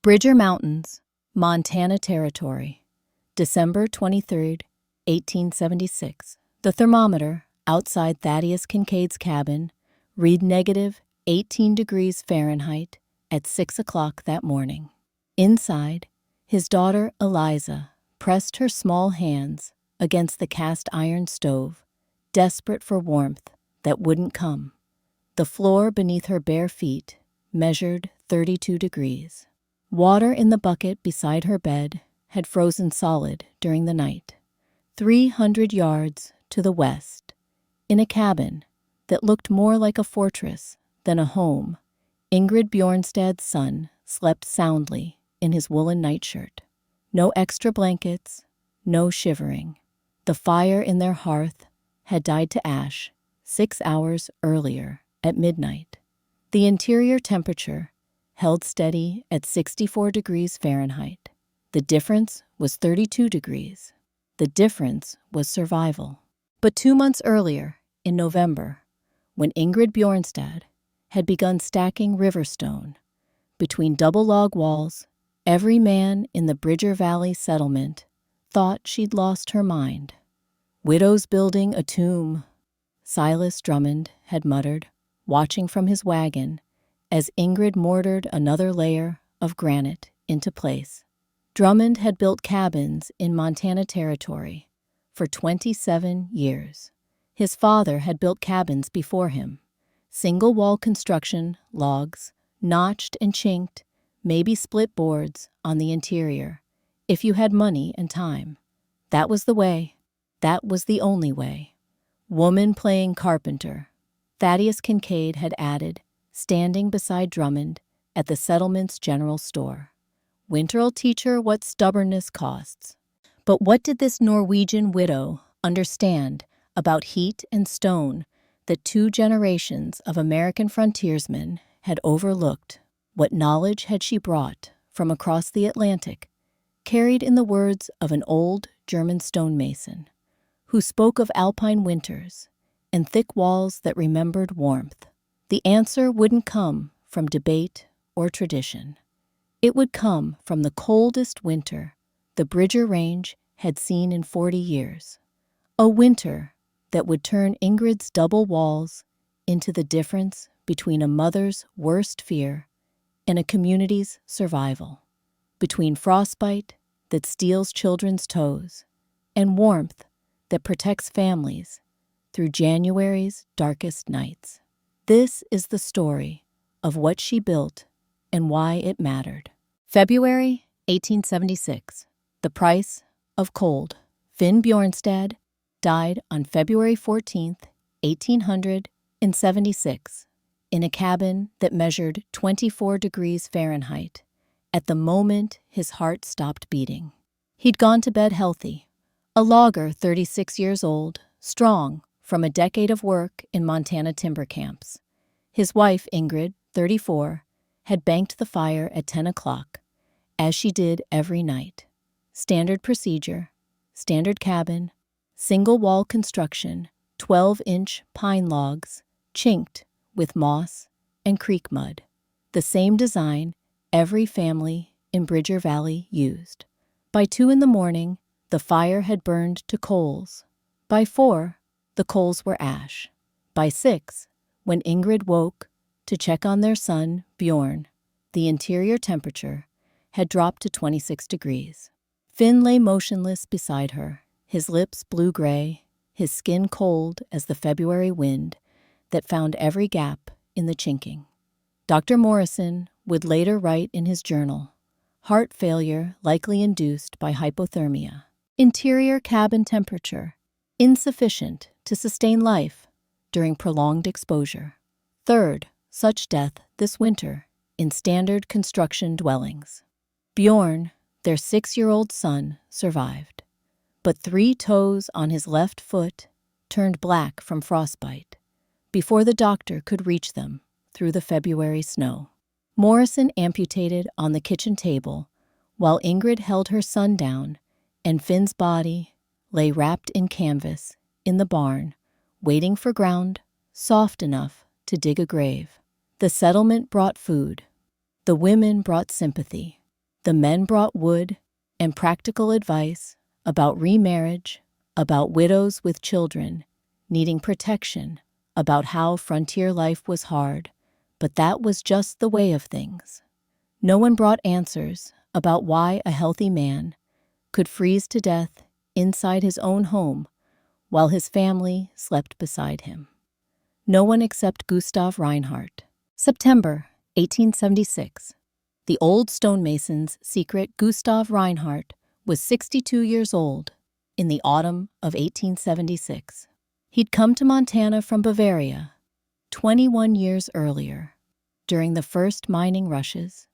Bridger Mountains, Montana Territory, December 23, 1876. The thermometer outside Thaddeus Kincaid's cabin read negative 18 degrees Fahrenheit at 6 o'clock that morning. Inside, his daughter Eliza pressed her small hands against the cast iron stove, desperate for warmth that wouldn't come. The floor beneath her bare feet measured 32 degrees. Water in the bucket beside her bed had frozen solid during the night. 300 yards to the west, in a cabin that looked more like a fortress than a home, Ingrid Bjornstad's son slept soundly in his woolen nightshirt. No extra blankets, no shivering. The fire in their hearth had died to ash 6 hours earlier at midnight. The interior temperature held steady at 64 degrees Fahrenheit. The difference was 32 degrees. The difference was survival. But 2 months earlier, in November, when Ingrid Bjornstad had begun stacking river stone between double log walls, every man in the Bridger Valley settlement thought she'd lost her mind. "Widows building a tomb," Silas Drummond had muttered, watching from his wagon as Ingrid mortared another layer of granite into place. Drummond had built cabins in Montana Territory for 27 years. His father had built cabins before him, single-wall construction, logs, notched and chinked, maybe split boards on the interior, if you had money and time. That was the way. That was the only way. Woman playing carpenter, Thaddeus Kincaid had added, standing beside Drummond at the settlement's general store. "Winter'll teach her what stubbornness costs." But what did this Norwegian widow understand about heat and stone that 2 generations of American frontiersmen had overlooked? What knowledge had she brought from across the Atlantic, carried in the words of an old German stonemason, who spoke of alpine winters and thick walls that remembered warmth? The answer wouldn't come from debate or tradition. It would come from the coldest winter the Bridger Range had seen in 40 years. A winter that would turn Ingrid's double walls into the difference between a mother's worst fear and a community's survival, between frostbite that steals children's toes and warmth that protects families through January's darkest nights. This is the story of what she built and why it mattered. February 1876. The price of cold. Finn Bjornstad died on February 14th, 1876, in a cabin that measured 24 degrees Fahrenheit at the moment his heart stopped beating. He'd gone to bed healthy, a logger 36 years old, strong from a decade of work in Montana timber camps. His wife, Ingrid, 34, had banked the fire at 10 o'clock, as she did every night. Standard procedure, standard cabin, single-wall construction, 12-inch pine logs, chinked with moss and creek mud. The same design every family in Bridger Valley used. By 2 in the morning, the fire had burned to coals. By 4, the coals were ash. By 6, when Ingrid woke to check on their son, Bjorn, the interior temperature had dropped to 26 degrees. Finn lay motionless beside her, his lips blue-gray, his skin cold as the February wind that found every gap in the chinking. Dr. Morrison would later write in his journal, heart failure likely induced by hypothermia. Interior cabin temperature, insufficient to sustain life during prolonged exposure. Third such death this winter in standard construction dwellings. Bjorn, their 6-year-old son, survived, but 3 toes on his left foot turned black from frostbite before the doctor could reach them through the February snow. Morrison amputated on the kitchen table while Ingrid held her son down, and Finn's body lay wrapped in canvas in the barn, waiting for ground soft enough to dig a grave. The settlement brought food. The women brought sympathy. The men brought wood and practical advice about remarriage, about widows with children needing protection, about how frontier life was hard, but that was just the way of things. No one brought answers about why a healthy man could freeze to death inside his own home while his family slept beside him. No one except Gustav Reinhardt. September 1876. The old stonemason's secret Gustav Reinhardt was 62 years old in the autumn of 1876. He'd come to Montana from Bavaria 21 years earlier during the first mining rushes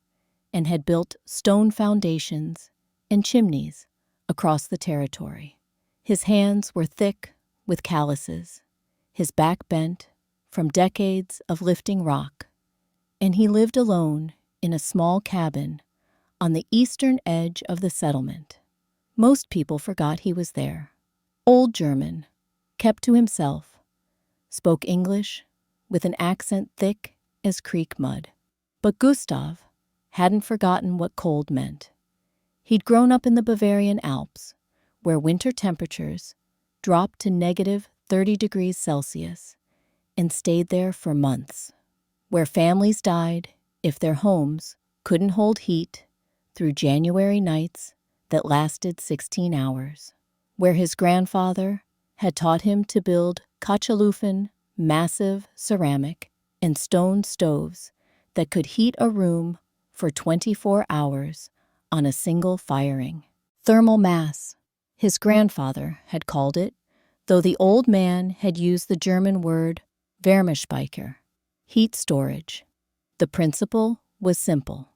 and had built stone foundations and chimneys across the territory. His hands were thick with calluses, his back bent from decades of lifting rock, and he lived alone in a small cabin on the eastern edge of the settlement. Most people forgot he was there. Old German, kept to himself, spoke English with an accent thick as creek mud. But Gustav hadn't forgotten what cold meant. He'd grown up in the Bavarian Alps, where winter temperatures dropped to negative 30 degrees Celsius and stayed there for months, where families died if their homes couldn't hold heat through January nights that lasted 16 hours, where his grandfather had taught him to build Kachelufen, massive ceramic and stone stoves that could heat a room for 24 hours on a single firing. Thermal mass, his grandfather had called it, though the old man had used the German word Wärmespeicher, heat storage. The principle was simple.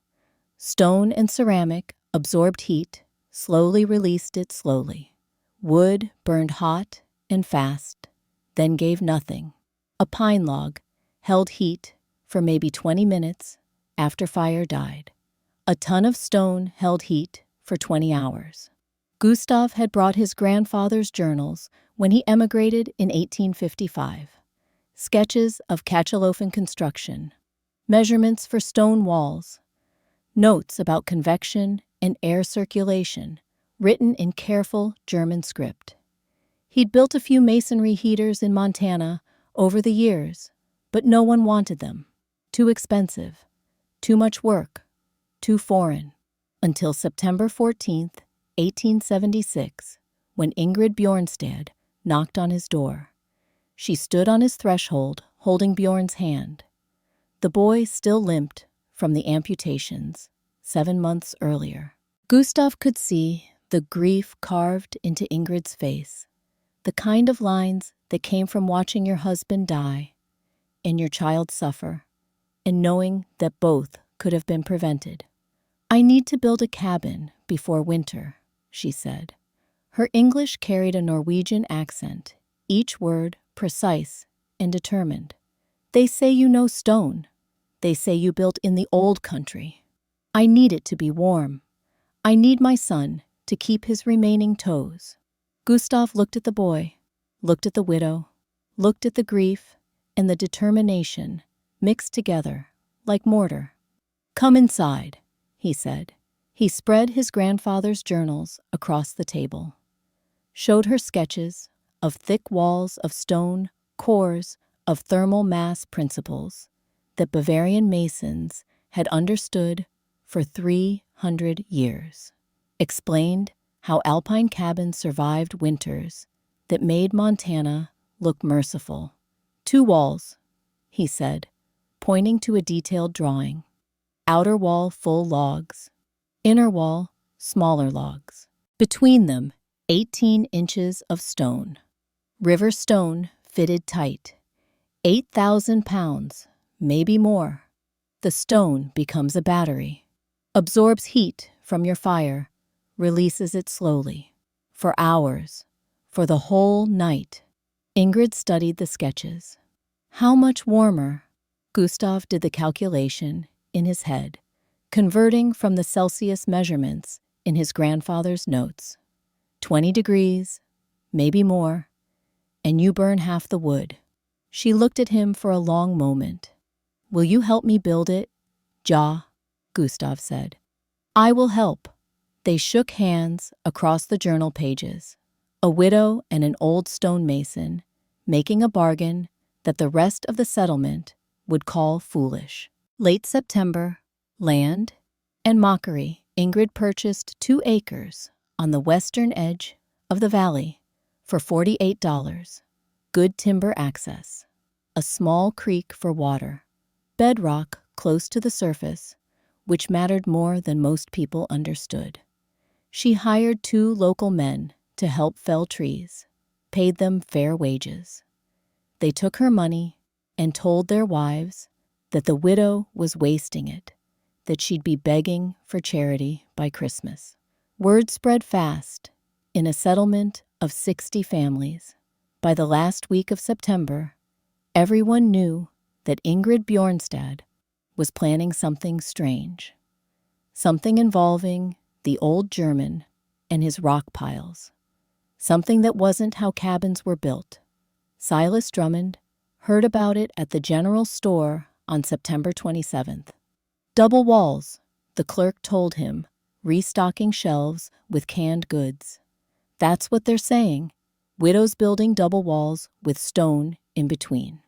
Stone and ceramic absorbed heat, slowly released it slowly. Wood burned hot and fast, then gave nothing. A pine log held heat for maybe 20 minutes after fire died. A ton of stone held heat for 20 hours. Gustav had brought his grandfather's journals when he emigrated in 1855. Sketches of Kachelofen construction, measurements for stone walls, notes about convection and air circulation, written in careful German script. He'd built a few masonry heaters in Montana over the years, but no one wanted them. Too expensive, too much work, too foreign. Until September 14th, 1876, when Ingrid Bjornstad knocked on his door. She stood on his threshold, holding Bjorn's hand. The boy still limped from the amputations 7 months earlier. Gustav could see the grief carved into Ingrid's face, the kind of lines that came from watching your husband die and your child suffer, and knowing that both could have been prevented. "I need to build a cabin before winter," she said. Her English carried a Norwegian accent, each word precise and determined. "They say you know stone. They say you built in the old country. I need it to be warm. I need my son to keep his remaining toes." Gustav looked at the boy, looked at the widow, looked at the grief and the determination mixed together like mortar. "Come inside," he said. He spread his grandfather's journals across the table, showed her sketches of thick walls of stone, cores of thermal mass principles that Bavarian masons had understood for 300 years, explained how alpine cabins survived winters that made Montana look merciful. "2 walls," he said, pointing to a detailed drawing. "Outer wall full logs, inner wall smaller logs. Between them, 18 inches of stone. River stone fitted tight. 8,000 pounds, maybe more. The stone becomes a battery, absorbs heat from your fire, releases it slowly, for hours, for the whole night." Ingrid studied the sketches. How much warmer? Gustav did the calculation in his head, converting from the Celsius measurements in his grandfather's notes. 20 degrees, maybe more, and you burn half the wood. She looked at him for a long moment. "Will you help me build it?" "Ja," Gustav said. I will help. They shook hands across the journal pages, a widow and an old stonemason, making a bargain that the rest of the settlement would call foolish. Late September, land and mockery. Ingrid purchased 2 acres on the western edge of the valley for $48. Good timber access, a small creek for water, bedrock close to the surface, which mattered more than most people understood. She hired 2 local men to help fell trees, paid them fair wages. They took her money and told their wives that the widow was wasting it, that she'd be begging for charity by Christmas. Word spread fast in a settlement of 60 families. By the last week of September, everyone knew that Ingrid Bjornstad was planning something strange, something involving the old German and his rock piles, something that wasn't how cabins were built. Silas Drummond heard about it at the general store on September 27th. Double walls, the clerk told him, restocking shelves with canned goods. That's what they're saying. Widows building double walls with stone in between.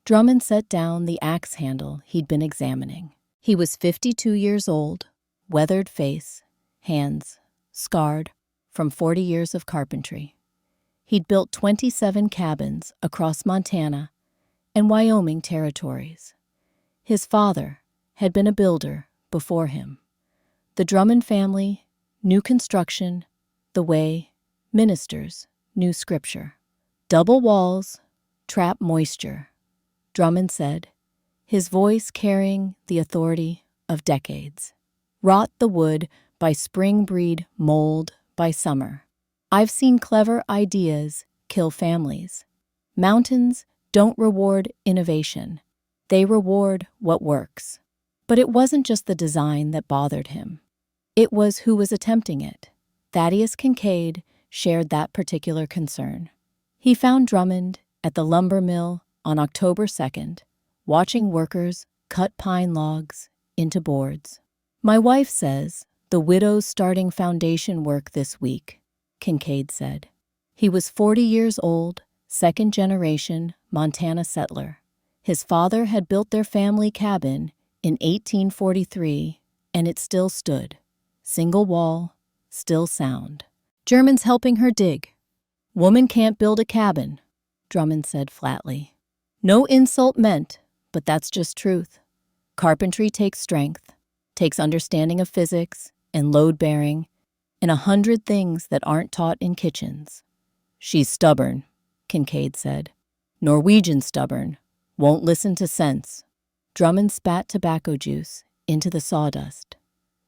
Drummond set down the axe handle he'd been examining. He was 52 years old, weathered face, hands scarred from 40 years of carpentry. He'd built 27 cabins across Montana and Wyoming territories. His father had been a builder before him. The Drummond family knew construction the way ministers knew scripture. Double walls trap moisture, Drummond said, his voice carrying the authority of decades. Rot the wood by spring, breed mold by summer. I've seen clever ideas kill families. Mountains don't reward innovation. They reward what works. But it wasn't just the design that bothered him. It was who was attempting it. Thaddeus Kincaid shared that particular concern. He found Drummond at the lumber mill on October 2nd, watching workers cut pine logs into boards. My wife says the widow's starting foundation work this week, Kincaid said. He was 40 years old, second-generation Montana settler. His father had built their family cabin in 1843, and it still stood. Single wall, still sound. Germans helping her dig. Woman can't build a cabin, Drummond said flatly. No insult meant, but that's just truth. Carpentry takes strength, takes understanding of physics and load-bearing, and 100 things that aren't taught in kitchens. She's stubborn, Kincaid said. Norwegian stubborn, won't listen to sense. Drummond spat tobacco juice into the sawdust.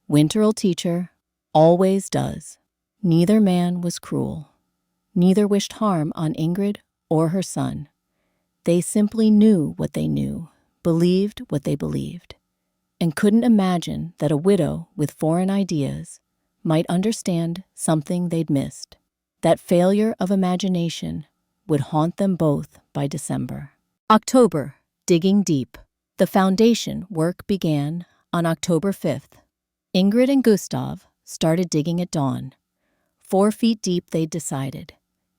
Winter'll teach her, always does. Neither man was cruel. Neither wished harm on Ingrid or her son. They simply knew what they knew, believed what they believed, and couldn't imagine that a widow with foreign ideas might understand something they'd missed. That failure of imagination would haunt them both by December. October, digging deep. The foundation work began on October 5th. Ingrid and Gustav started digging at dawn. 4 feet deep, they'd decided.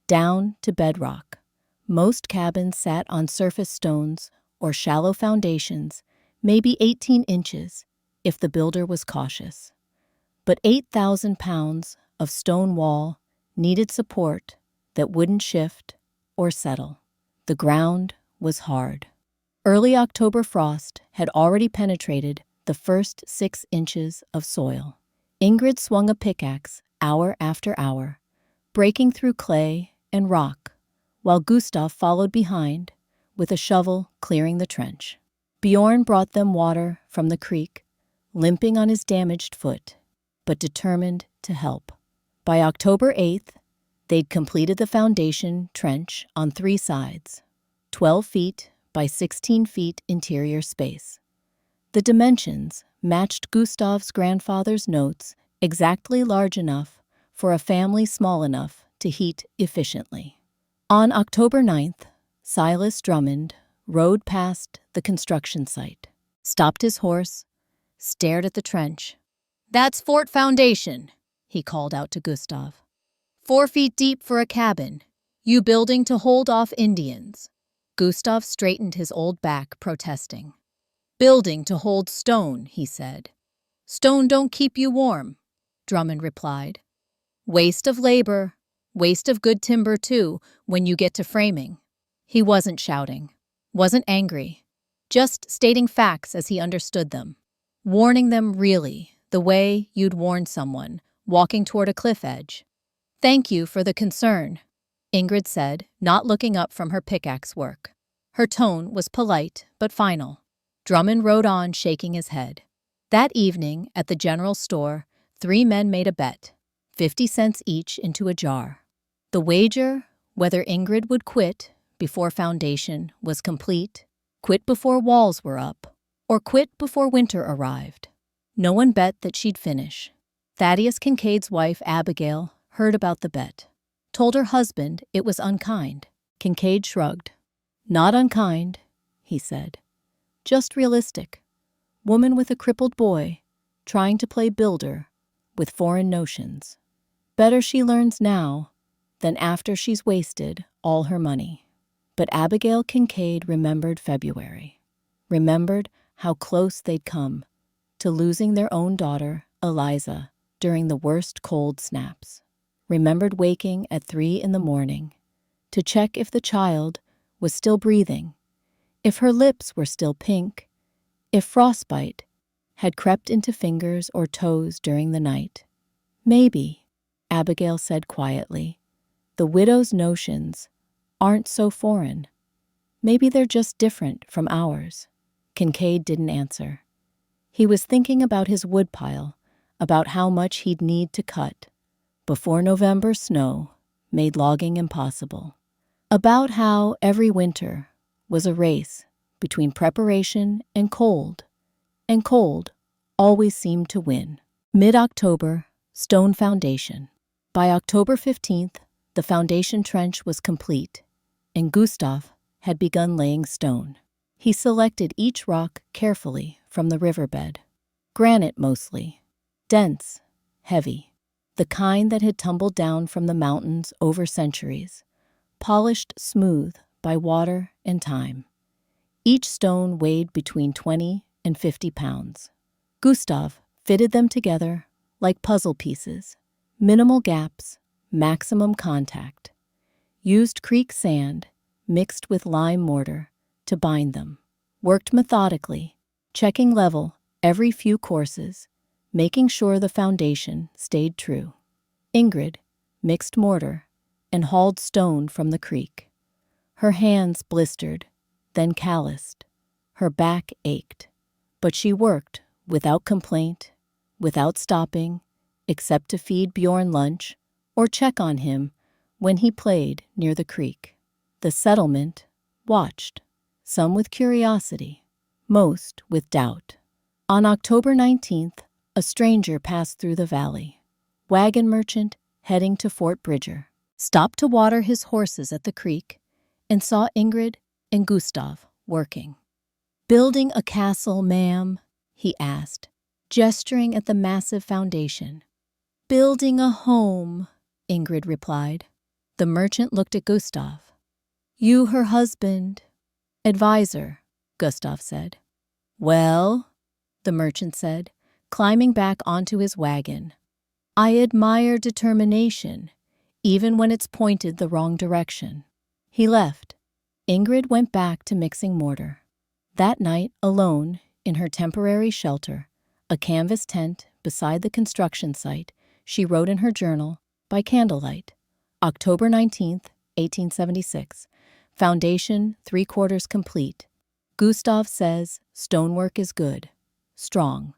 Down to bedrock. Most cabins sat on surface stones or shallow foundations, maybe 18 inches, if the builder was cautious. But 8,000 pounds of stone wall needed support that wouldn't shift or settle. The ground was hard. Early October frost had already penetrated the first 6 inches of soil. Ingrid swung a pickaxe hour after hour, breaking through clay and rock, while Gustav followed behind with a shovel clearing the trench. Bjorn brought them water from the creek, limping on his damaged foot, but determined to help. By October 8th, they'd completed the foundation trench on 3 sides, 12 feet by 16 feet interior space. The dimensions matched Gustav's grandfather's notes, exactly large enough for a family small enough to heat efficiently. On October 9th, Silas Drummond rode past the construction site, stopped his horse, stared at the trench. "That's fort foundation," he called out to Gustav. "4 feet deep for a cabin. You building to hold off Indians." Gustav straightened his old back, protesting. "Building to hold stone," he said. "Stone don't keep you warm," Drummond replied. "Waste of labor, waste of good timber too, when you get to framing." He wasn't shouting, wasn't angry, just stating facts as he understood them. Warning them really, the way you'd warn someone walking toward a cliff edge. "Thank you for the concern," Ingrid said, not looking up from her pickaxe work. Her tone was polite but final. Drummond rode on, shaking his head. That evening, at the general store, 3 men made a bet, 50 cents each into a jar. The wager, whether Ingrid would quit before foundation was complete, quit before walls were up, or quit before winter arrived. No one bet that she'd finish. Thaddeus Kincaid's wife, Abigail, heard about the bet, told her husband it was unkind. Kincaid shrugged. "Not unkind," he said. "Just realistic. Woman with a crippled boy, trying to play builder with foreign notions. Better she learns now than after she's wasted all her money." But Abigail Kincaid remembered February, remembered how close they'd come to losing their own daughter, Eliza, during the worst cold snaps. Remembered waking at 3 in the morning to check if the child was still breathing, if her lips were still pink, if frostbite had crept into fingers or toes during the night. "Maybe," Abigail said quietly, "the widow's notions aren't so foreign. Maybe they're just different from ours." Kincaid didn't answer. He was thinking about his woodpile, about how much he'd need to cut before November snow made logging impossible, about how every winter was a race between preparation and cold always seemed to win. Mid-October, stone foundation. By October 15th, the foundation trench was complete, and Gustav had begun laying stone. He selected each rock carefully from the riverbed. Granite mostly, dense, heavy, the kind that had tumbled down from the mountains over centuries, polished smooth by water and time. Each stone weighed between 20 and 50 pounds. Gustav fitted them together like puzzle pieces, minimal gaps, maximum contact. Used creek sand mixed with lime mortar to bind them. Worked methodically, checking level every few courses, making sure the foundation stayed true. Ingrid mixed mortar and hauled stone from the creek. Her hands blistered, then calloused. Her back ached. But she worked without complaint, without stopping, except to feed Bjorn lunch or check on him when he played near the creek. The settlement watched, some with curiosity, most with doubt. On October 19th, a stranger passed through the valley. Wagon merchant heading to Fort Bridger. Stopped to water his horses at the creek and saw Ingrid and Gustav working. "Building a castle, ma'am?" he asked, gesturing at the massive foundation. "Building a home," Ingrid replied. The merchant looked at Gustav. "You her husband." "Advisor," Gustav said. "Well," the merchant said, climbing back onto his wagon, "I admire determination, even when it's pointed the wrong direction." He left. Ingrid went back to mixing mortar. That night, alone, in her temporary shelter, a canvas tent beside the construction site, she wrote in her journal, by candlelight, October 19th, 1876, foundation 3/4 complete. Gustav says stonework is good, strong.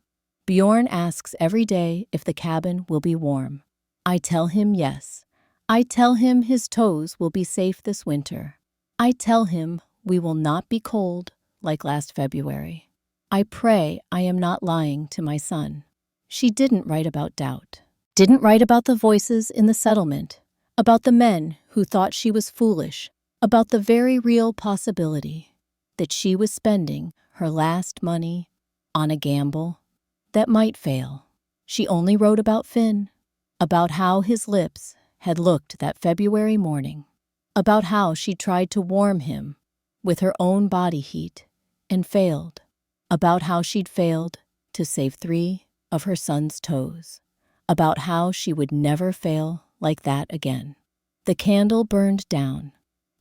Bjorn asks every day if the cabin will be warm. I tell him yes. I tell him his toes will be safe this winter. I tell him we will not be cold like last February. I pray I am not lying to my son. She didn't write about doubt. Didn't write about the voices in the settlement, about the men who thought she was foolish, about the very real possibility that she was spending her last money on a gamble that might fail. She only wrote about Finn, about how his lips had looked that February morning, about how she tried to warm him with her own body heat and failed, about how she'd failed to save 3 of her son's toes, about how she would never fail like that again. The candle burned down.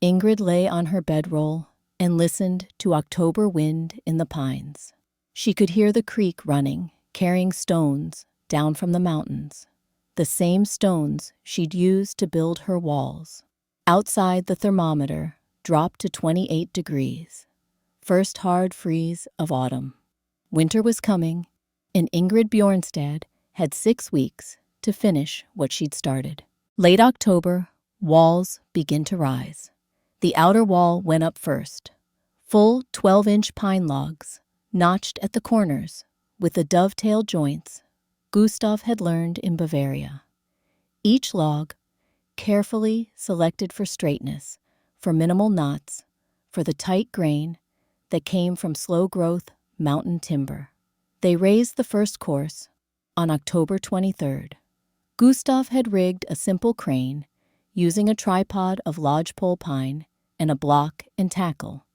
Ingrid lay on her bedroll and listened to October wind in the pines. She could hear the creek running, carrying stones down from the mountains, the same stones she'd used to build her walls. Outside, the thermometer dropped to 28 degrees. First hard freeze of autumn. Winter was coming, and Ingrid Bjornstad had 6 weeks to finish what she'd started. Late October, walls begin to rise. The outer wall went up first. Full 12-inch pine logs, notched at the corners, with the dovetail joints Gustav had learned in Bavaria. Each log, carefully selected for straightness, for minimal knots, for the tight grain that came from slow-growth mountain timber. They raised the first course on October 23rd. Gustav had rigged a simple crane using a tripod of lodgepole pine and a block and tackle.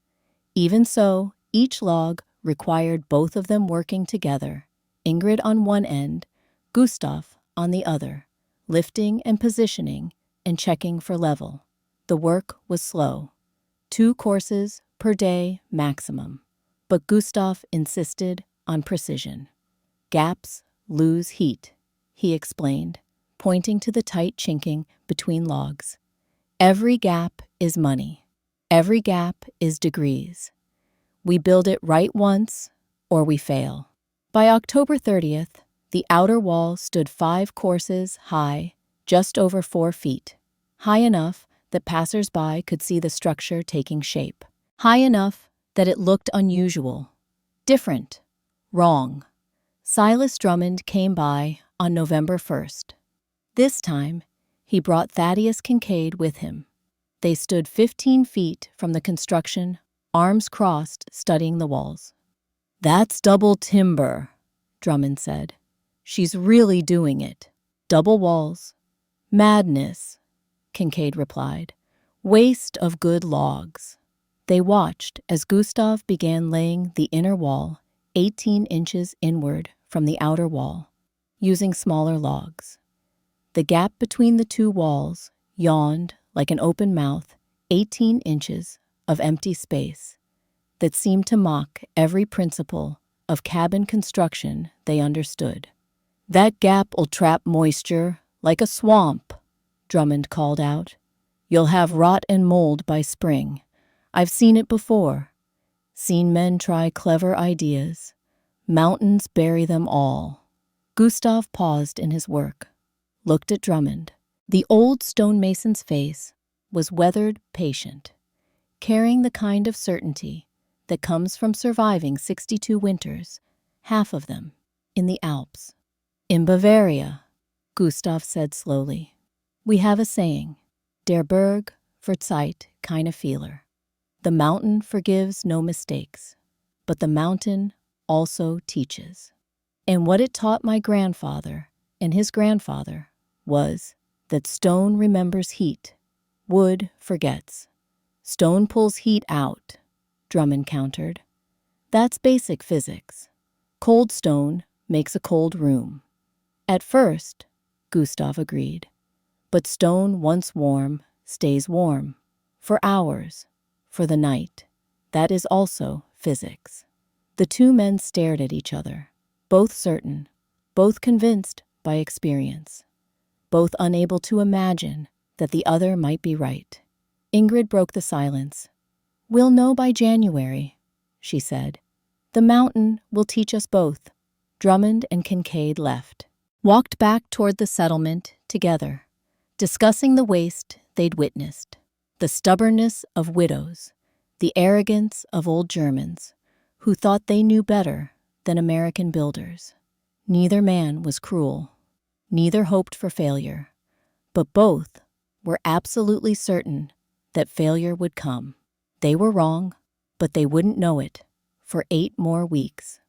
Even so, each log required both of them working together, Ingrid on one end, Gustav on the other, lifting and positioning and checking for level. The work was slow. 2 courses per day maximum, but Gustav insisted on precision. Gaps lose heat, he explained, pointing to the tight chinking between logs. Every gap is money. Every gap is degrees. We build it right once, or we fail. By October 30th, the outer wall stood 5 courses high, just over 4 feet. High enough that passers-by could see the structure taking shape. High enough that it looked unusual, different, wrong. Silas Drummond came by on November 1st. This time, he brought Thaddeus Kincaid with him. They stood 15 feet from the construction, arms crossed, studying the walls. "That's double timber," Drummond said. "She's really doing it. Double walls." "Madness," Kincaid replied. "Waste of good logs." They watched as Gustav began laying the inner wall 18 inches inward from the outer wall, using smaller logs. The gap between the 2 walls yawned like an open mouth, 18 inches of empty space that seemed to mock every principle of cabin construction they understood. "That gap'll trap moisture like a swamp," Drummond called out. "You'll have rot and mold by spring. I've seen it before. Seen men try clever ideas. Mountains bury them all." Gustav paused in his work, looked at Drummond. The old stonemason's face was weathered, patient, carrying the kind of certainty that comes from surviving 62 winters, half of them in the Alps. "In Bavaria," Gustav said slowly, "we have a saying, der Berg verzeiht keine Fehler. The mountain forgives no mistakes, but the mountain also teaches. And what it taught my grandfather and his grandfather was that stone remembers heat, wood forgets. Stone pulls heat out," Drummond countered. "That's basic physics. Cold stone makes a cold room." "At first," Gustav agreed. "But stone once warm stays warm. For hours. For the night. That is also physics." The 2 men stared at each other, both certain, both convinced by experience, both unable to imagine that the other might be right. Ingrid broke the silence. "We'll know by January," she said. "The mountain will teach us both." Drummond and Kincaid left, walked back toward the settlement together, discussing the waste they'd witnessed, the stubbornness of widows, the arrogance of old Germans who thought they knew better than American builders. Neither man was cruel. Neither hoped for failure. But both were absolutely certain that failure would come. They were wrong, but they wouldn't know it for 8 more weeks.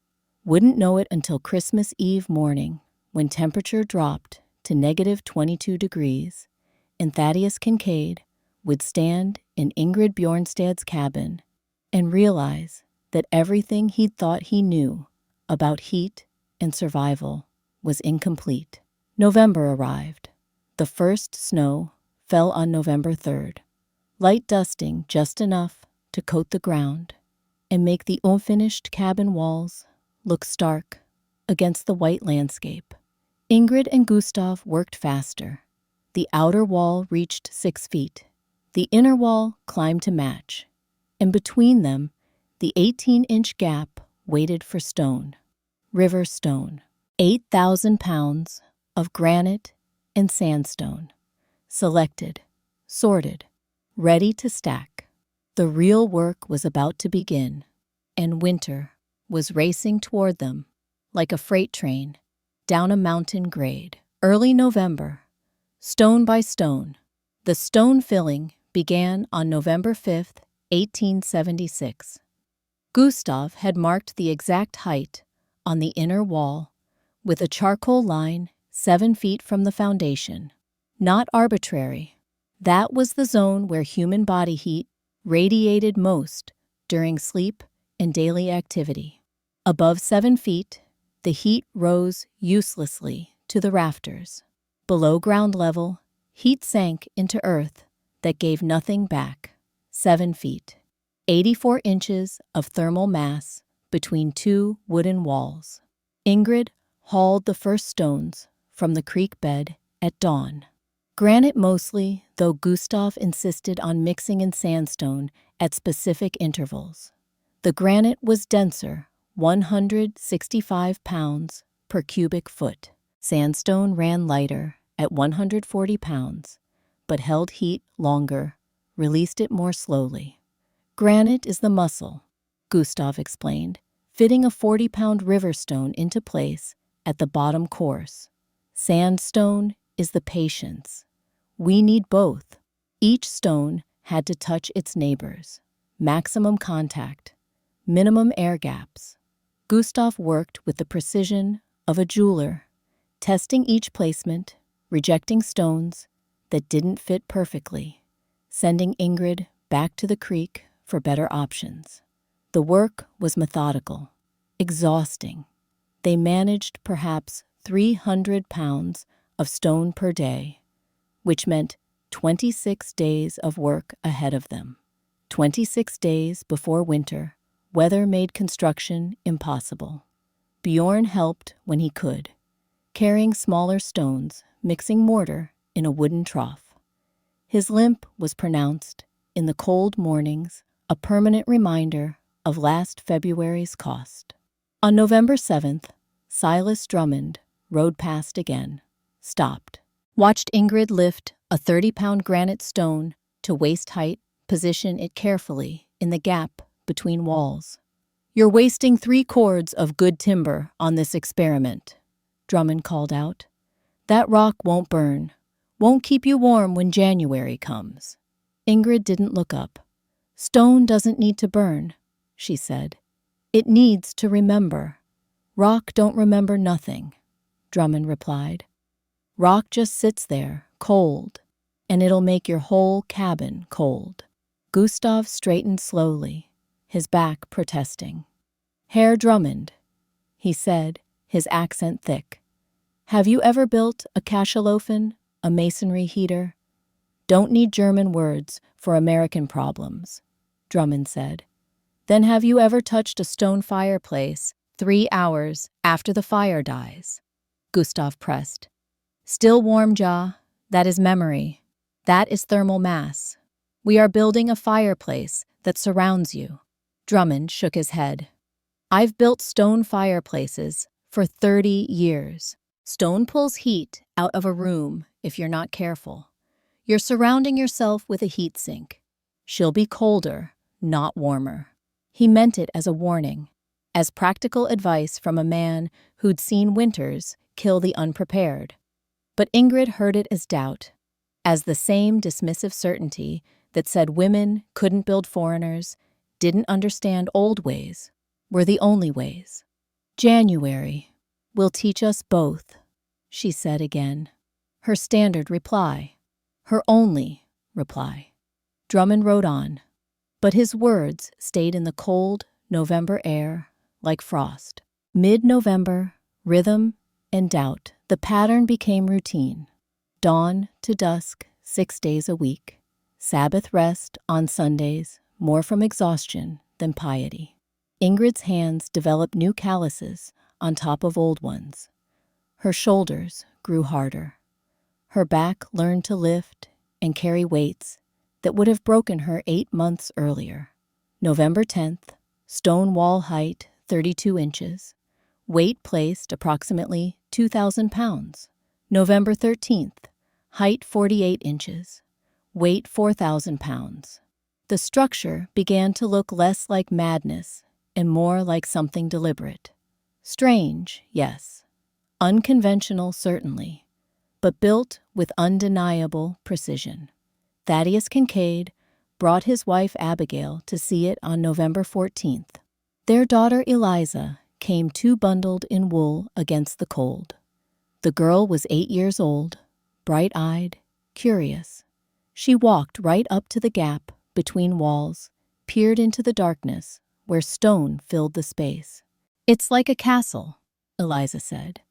Wouldn't know it until Christmas Eve morning, when temperature dropped to -22 degrees, and Thaddeus Kincaid would stand in Ingrid Bjornstad's cabin and realize that everything he'd thought he knew about heat and survival was incomplete. November arrived. The first snow fell on November 3rd, light dusting just enough to coat the ground and make the unfinished cabin walls look stark against the white landscape. Ingrid and Gustav worked faster. The outer wall reached 6 feet. The inner wall climbed to match, and between them, the 18-inch gap waited for stone. River stone. 8,000 pounds of granite and sandstone. Selected, sorted, ready to stack. The real work was about to begin, and winter was racing toward them like a freight train down a mountain grade. Early November, stone by stone. The stone filling began on November 5th, 1876. Gustav had marked the exact height on the inner wall with a charcoal line 7 feet from the foundation. Not arbitrary. That was the zone where human body heat radiated most during sleep and daily activity. Above 7 feet, the heat rose uselessly to the rafters. Below ground level, heat sank into earth that gave nothing back. 7 feet. 84 inches of thermal mass between 2 wooden walls. Ingrid hauled the first stones from the creek bed at dawn. Granite mostly, though Gustav insisted on mixing in sandstone at specific intervals. The granite was denser, 165 pounds per cubic foot. Sandstone ran lighter at 140 pounds, but held heat longer, released it more slowly. Granite is the muscle, Gustav explained, fitting a 40-pound river stone into place at the bottom course. Sandstone is the patience. We need both. Each stone had to touch its neighbors. Maximum contact, minimum air gaps. Gustav worked with the precision of a jeweler, testing each placement, rejecting stones that didn't fit perfectly, sending Ingrid back to the creek for better options. The work was methodical, exhausting. They managed perhaps 300 pounds of stone per day, which meant 26 days of work ahead of them. 26 days before winter, weather made construction impossible. Bjorn helped when he could, carrying smaller stones, mixing mortar in a wooden trough. His limp was pronounced in the cold mornings, a permanent reminder of last February's cost. On November 7th, Silas Drummond rode past again, stopped, watched Ingrid lift a 30-pound granite stone to waist height, position it carefully in the gap between walls. "You're wasting 3 cords of good timber on this experiment," Drummond called out. "That rock won't burn, won't keep you warm when January comes." Ingrid didn't look up. "Stone doesn't need to burn," she said. "It needs to remember." "Rock don't remember nothing," Drummond replied. "Rock just sits there, cold, and it'll make your whole cabin cold." Gustav straightened slowly, his back protesting. "Herr Drummond," he said, his accent thick, "have you ever built a Kashelofen, a masonry heater?" "Don't need German words for American problems," Drummond said. "Then have you ever touched a stone fireplace 3 hours after the fire dies?" Gustav pressed. "Still warm, Ja. That is memory. That is thermal mass. We are building a fireplace that surrounds you." Drummond shook his head. "I've built stone fireplaces for 30 years. Stone pulls heat out of a room if you're not careful. You're surrounding yourself with a heat sink. She'll be colder, not warmer." He meant it as a warning, as practical advice from a man who'd seen winters kill the unprepared. But Ingrid heard it as doubt, as the same dismissive certainty that said women couldn't build foreigners, didn't understand old ways, were the only ways. "January will teach us both," she said again. Her standard reply. Her only reply. Drummond rode on, but his words stayed in the cold November air like frost. Mid-November, rhythm and doubt, the pattern became routine. Dawn to dusk, 6 days a week. Sabbath rest on Sundays, more from exhaustion than piety. Ingrid's hands developed new calluses on top of old ones. Her shoulders grew harder. Her back learned to lift and carry weights that would have broken her 8 months earlier. November 10th, stone wall height 32 inches. Weight placed approximately 2,000 pounds. November 13th, height 48 inches. Weight 4,000 pounds. The structure began to look less like madness and more like something deliberate. Strange, yes. Unconventional, certainly, but built with undeniable precision. Thaddeus Kincaid brought his wife Abigail to see it on November 14th. Their daughter Eliza came too bundled in wool against the cold. The girl was 8 years old, bright-eyed, curious. She walked right up to the gap between walls, peered into the darkness where stone filled the space. "It's like a castle," Eliza said.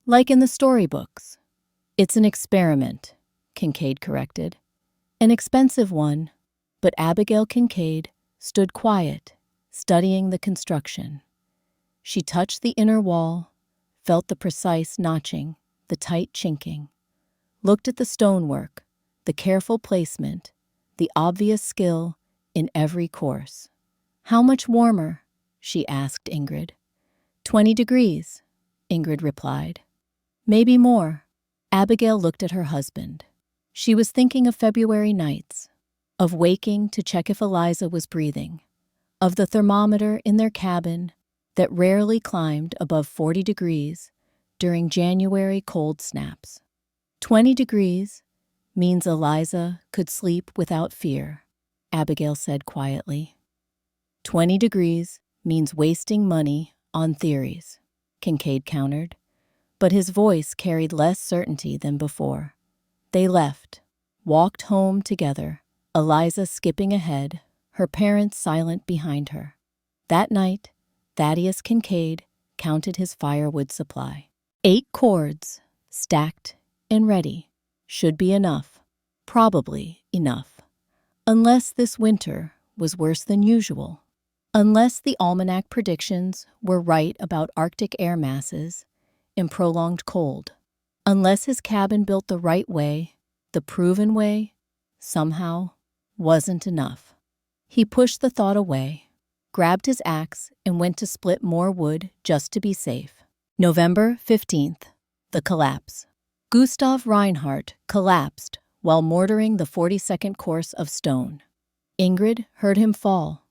"Like in the storybooks." "It's an experiment," Kincaid corrected. "An expensive one," but Abigail Kincaid stood quiet, studying the construction. She touched the inner wall, felt the precise notching, the tight chinking, looked at the stonework, the careful placement, the obvious skill in every course. "How much warmer?" she asked Ingrid. 20 degrees, Ingrid replied. "Maybe more." Abigail looked at her husband. She was thinking of February nights, of waking to check if Eliza was breathing, of the thermometer in their cabin that rarely climbed above 40 degrees during January cold snaps. 20 degrees means Eliza could sleep without fear, Abigail said quietly. 20 degrees means wasting money on theories, Kincaid countered, but his voice carried less certainty than before. They left, walked home together, Eliza skipping ahead, her parents silent behind her. That night, Thaddeus Kincaid counted his firewood supply. 8 cords, stacked and ready, should be enough, probably enough. Unless this winter was worse than usual. Unless the almanac predictions were right about Arctic air masses and prolonged cold. Unless his cabin built the right way, the proven way, somehow, wasn't enough. He pushed the thought away, grabbed his axe, and went to split more wood just to be safe. November 15th, the collapse. Gustav Reinhardt collapsed while mortaring the 42nd course of stone. Ingrid heard him fall.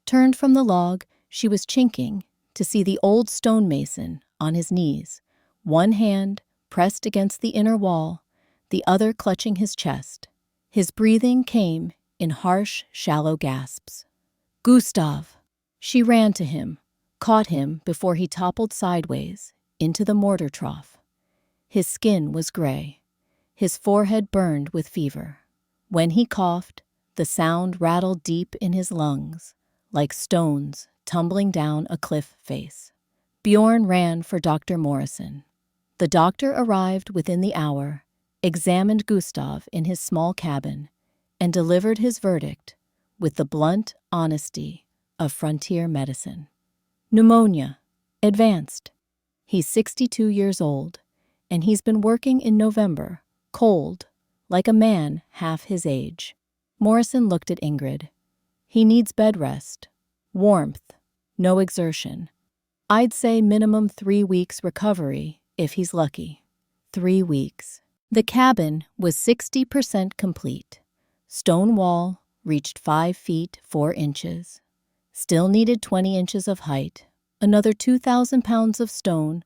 Turned from the log she was chinking to see the old stonemason on his knees, one hand pressed against the inner wall, the other clutching his chest. His breathing came in harsh, shallow gasps. "Gustav!" She ran to him, caught him before he toppled sideways into the mortar trough. His skin was gray. His forehead burned with fever. When he coughed, the sound rattled deep in his lungs, like stones tumbling down a cliff face. Bjorn ran for Dr. Morrison. The doctor arrived within the hour, examined Gustav in his small cabin, and delivered his verdict with the blunt honesty of frontier medicine. Pneumonia, advanced. He's 62 years old, and he's been working in November, cold, like a man half his age. Morrison looked at Ingrid. He needs bed rest, warmth, no exertion. I'd say minimum 3 weeks recovery if he's lucky. 3 weeks. The cabin was 60% complete. Stone wall reached 5 feet 4 inches. Still needed 20 inches of height, another 2,000 pounds of stone,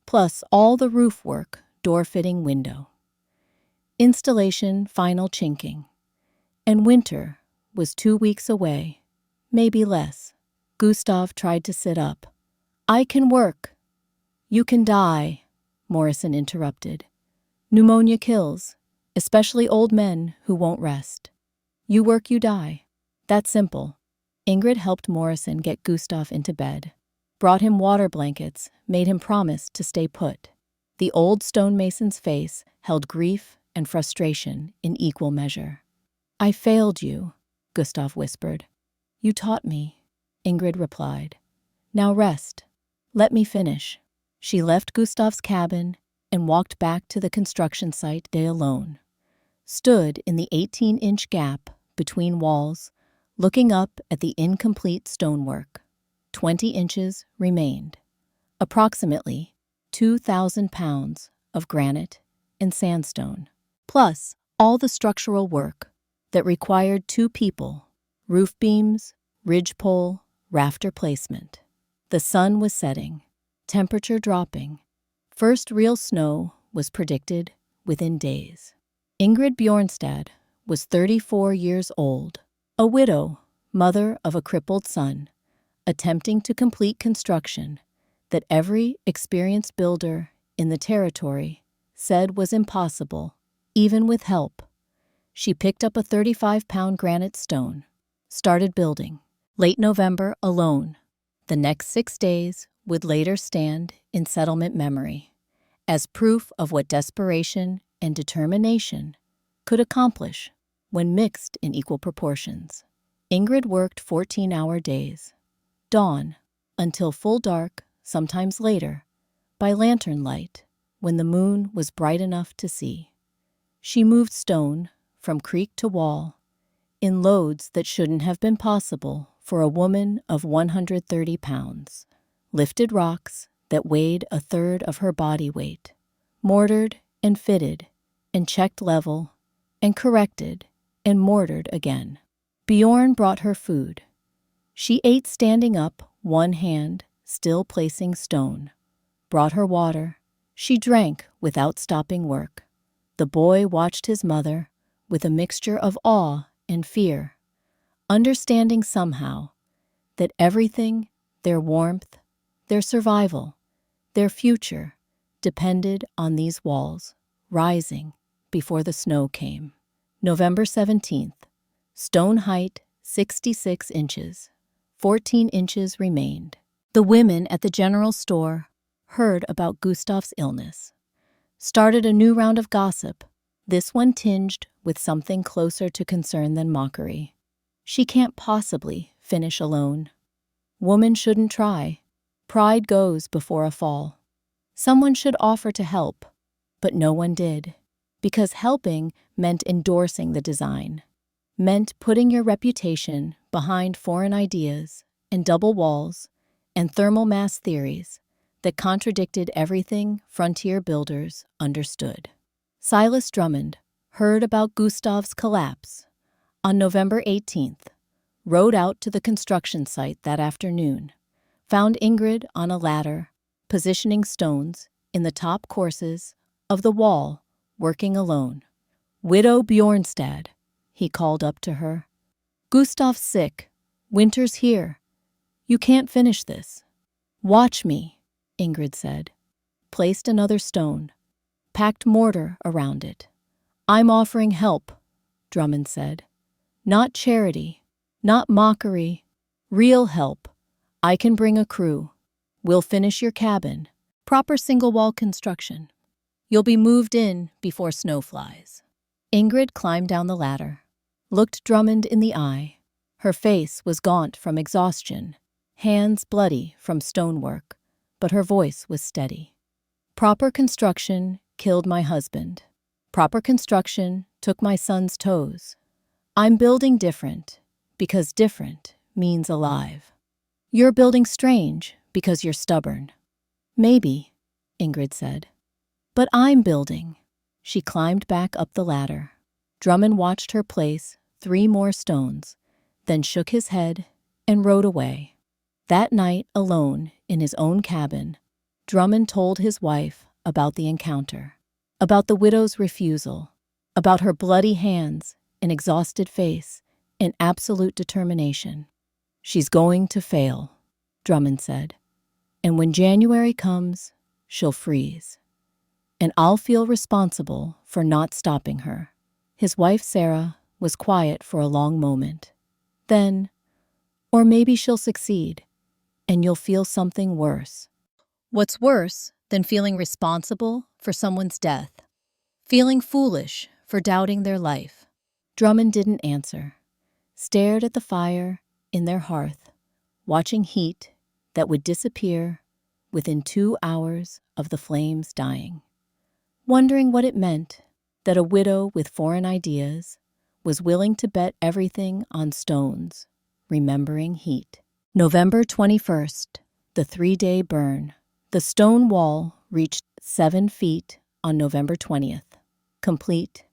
plus all the roof work, door fitting, window. Installation final chinking. And winter was 2 weeks away, maybe less. Gustav tried to sit up. "I can work." "You can die," Morrison interrupted. Pneumonia kills, especially old men who won't rest. You work, you die. That's simple. Ingrid helped Morrison get Gustav into bed, brought him water blankets, made him promise to stay put. The old stonemason's face held grief and frustration in equal measure. I failed you, Gustav whispered. You taught me, Ingrid replied. Now rest. Let me finish. She left Gustav's cabin and walked back to the construction site alone. Stood in the 18-inch gap between walls, looking up at the incomplete stonework. 20 inches remained. Approximately 2,000 pounds of granite and sandstone, plus all the structural work that required 2 people, roof beams, ridgepole, rafter placement. The sun was setting, temperature dropping. First real snow was predicted within days. Ingrid Bjornstad was 34 years old, a widow, mother of a crippled son, attempting to complete construction that every experienced builder in the territory said was impossible, even with help. She picked up a 35-pound granite stone, started building. Late November alone. The next 6 days would later stand in settlement memory as proof of what desperation and determination could accomplish when mixed in equal proportions. Ingrid worked 14-hour days, dawn until full dark, sometimes later, by lantern light when the moon was bright enough to see. She moved stone from creek to wall in loads that shouldn't have been possible for a woman of 130 pounds, lifted rocks that weighed a third of her body weight, mortared and fitted and checked level and corrected and mortared again. Bjorn brought her food. She ate standing up, one hand still placing stone. Brought her water. She drank without stopping work. The boy watched his mother with a mixture of awe and fear, understanding somehow that everything, their warmth, their survival, their future, depended on these walls rising before the snow came. November 17th. Stone height 66 inches. 14 inches remained. The women at the general store heard about Gustav's illness. Started a new round of gossip, this one tinged with something closer to concern than mockery. She can't possibly finish alone. Woman shouldn't try. Pride goes before a fall. Someone should offer to help, but no one did, because helping meant endorsing the design, meant putting your reputation behind foreign ideas and double walls and thermal mass theories that contradicted everything frontier builders understood. Silas Drummond heard about Gustav's collapse on November 18th, rode out to the construction site that afternoon, found Ingrid on a ladder, positioning stones in the top courses of the wall, working alone. Widow Bjornstad, he called up to her. Gustav's sick. Winter's here. You can't finish this. Watch me, Ingrid said. Placed another stone. Packed mortar around it. I'm offering help, Drummond said. Not charity, not mockery, real help. I can bring a crew. We'll finish your cabin. Proper single-wall construction. You'll be moved in before snow flies. Ingrid climbed down the ladder, looked Drummond in the eye. Her face was gaunt from exhaustion, hands bloody from stonework, but her voice was steady. Proper construction killed my husband. Proper construction took my son's toes. I'm building different because different means alive. You're building strange because you're stubborn. Maybe, Ingrid said. But I'm building. She climbed back up the ladder. Drummond watched her place 3 more stones, then shook his head and rode away. That night, alone in his own cabin, Drummond told his wife about the encounter, about the widow's refusal, about her bloody hands and exhausted face and absolute determination. She's going to fail, Drummond said, and when January comes, she'll freeze. and I'll feel responsible for not stopping her. His wife, Sarah, was quiet for a long moment. Then, or maybe she'll succeed, and you'll feel something worse. What's worse than feeling responsible for someone's death? Feeling foolish for doubting their life. Drummond didn't answer, stared at the fire in their hearth, watching heat that would disappear within 2 hours of the flames dying, wondering what it meant that a widow with foreign ideas was willing to bet everything on stones, remembering heat. November 21st, the 3-day burn. The stone wall reached 7 feet on November 20th, complete.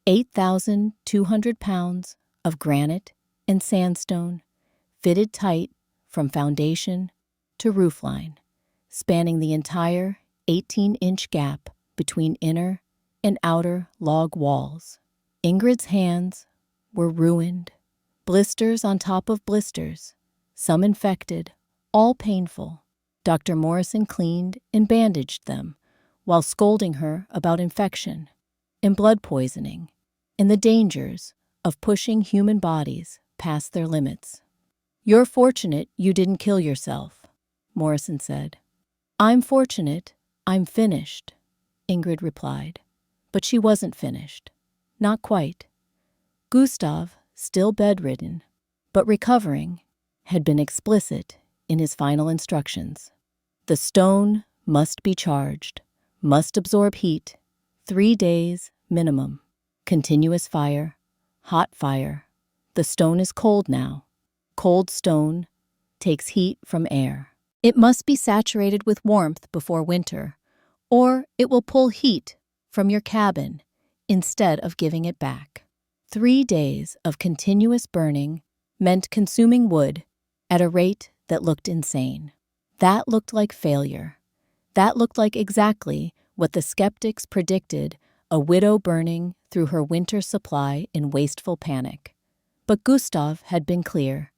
8,200 pounds of granite and sandstone, fitted tight from foundation to roofline, spanning the entire 18-inch gap between inner and outer log walls. Ingrid's hands were ruined, blisters on top of blisters, some infected, all painful. Dr. Morrison cleaned and bandaged them while scolding her about infection and blood poisoning and the dangers of pushing human bodies past their limits. "You're fortunate you didn't kill yourself," Morrison said. "I'm fortunate I'm finished," Ingrid replied. But she wasn't finished. Not quite. Gustav, still bedridden, but recovering, had been explicit in his final instructions. The stone must be charged, must absorb heat, 3 days minimum. Continuous fire, hot fire. The stone is cold now. Cold stone takes heat from air. It must be saturated with warmth before winter, or it will pull heat from your cabin instead of giving it back. 3 days of continuous burning meant consuming wood at a rate that looked insane. That looked like failure. That looked like exactly what the skeptics predicted, a widow burning through her winter supply in wasteful panic. But Gustav had been clear.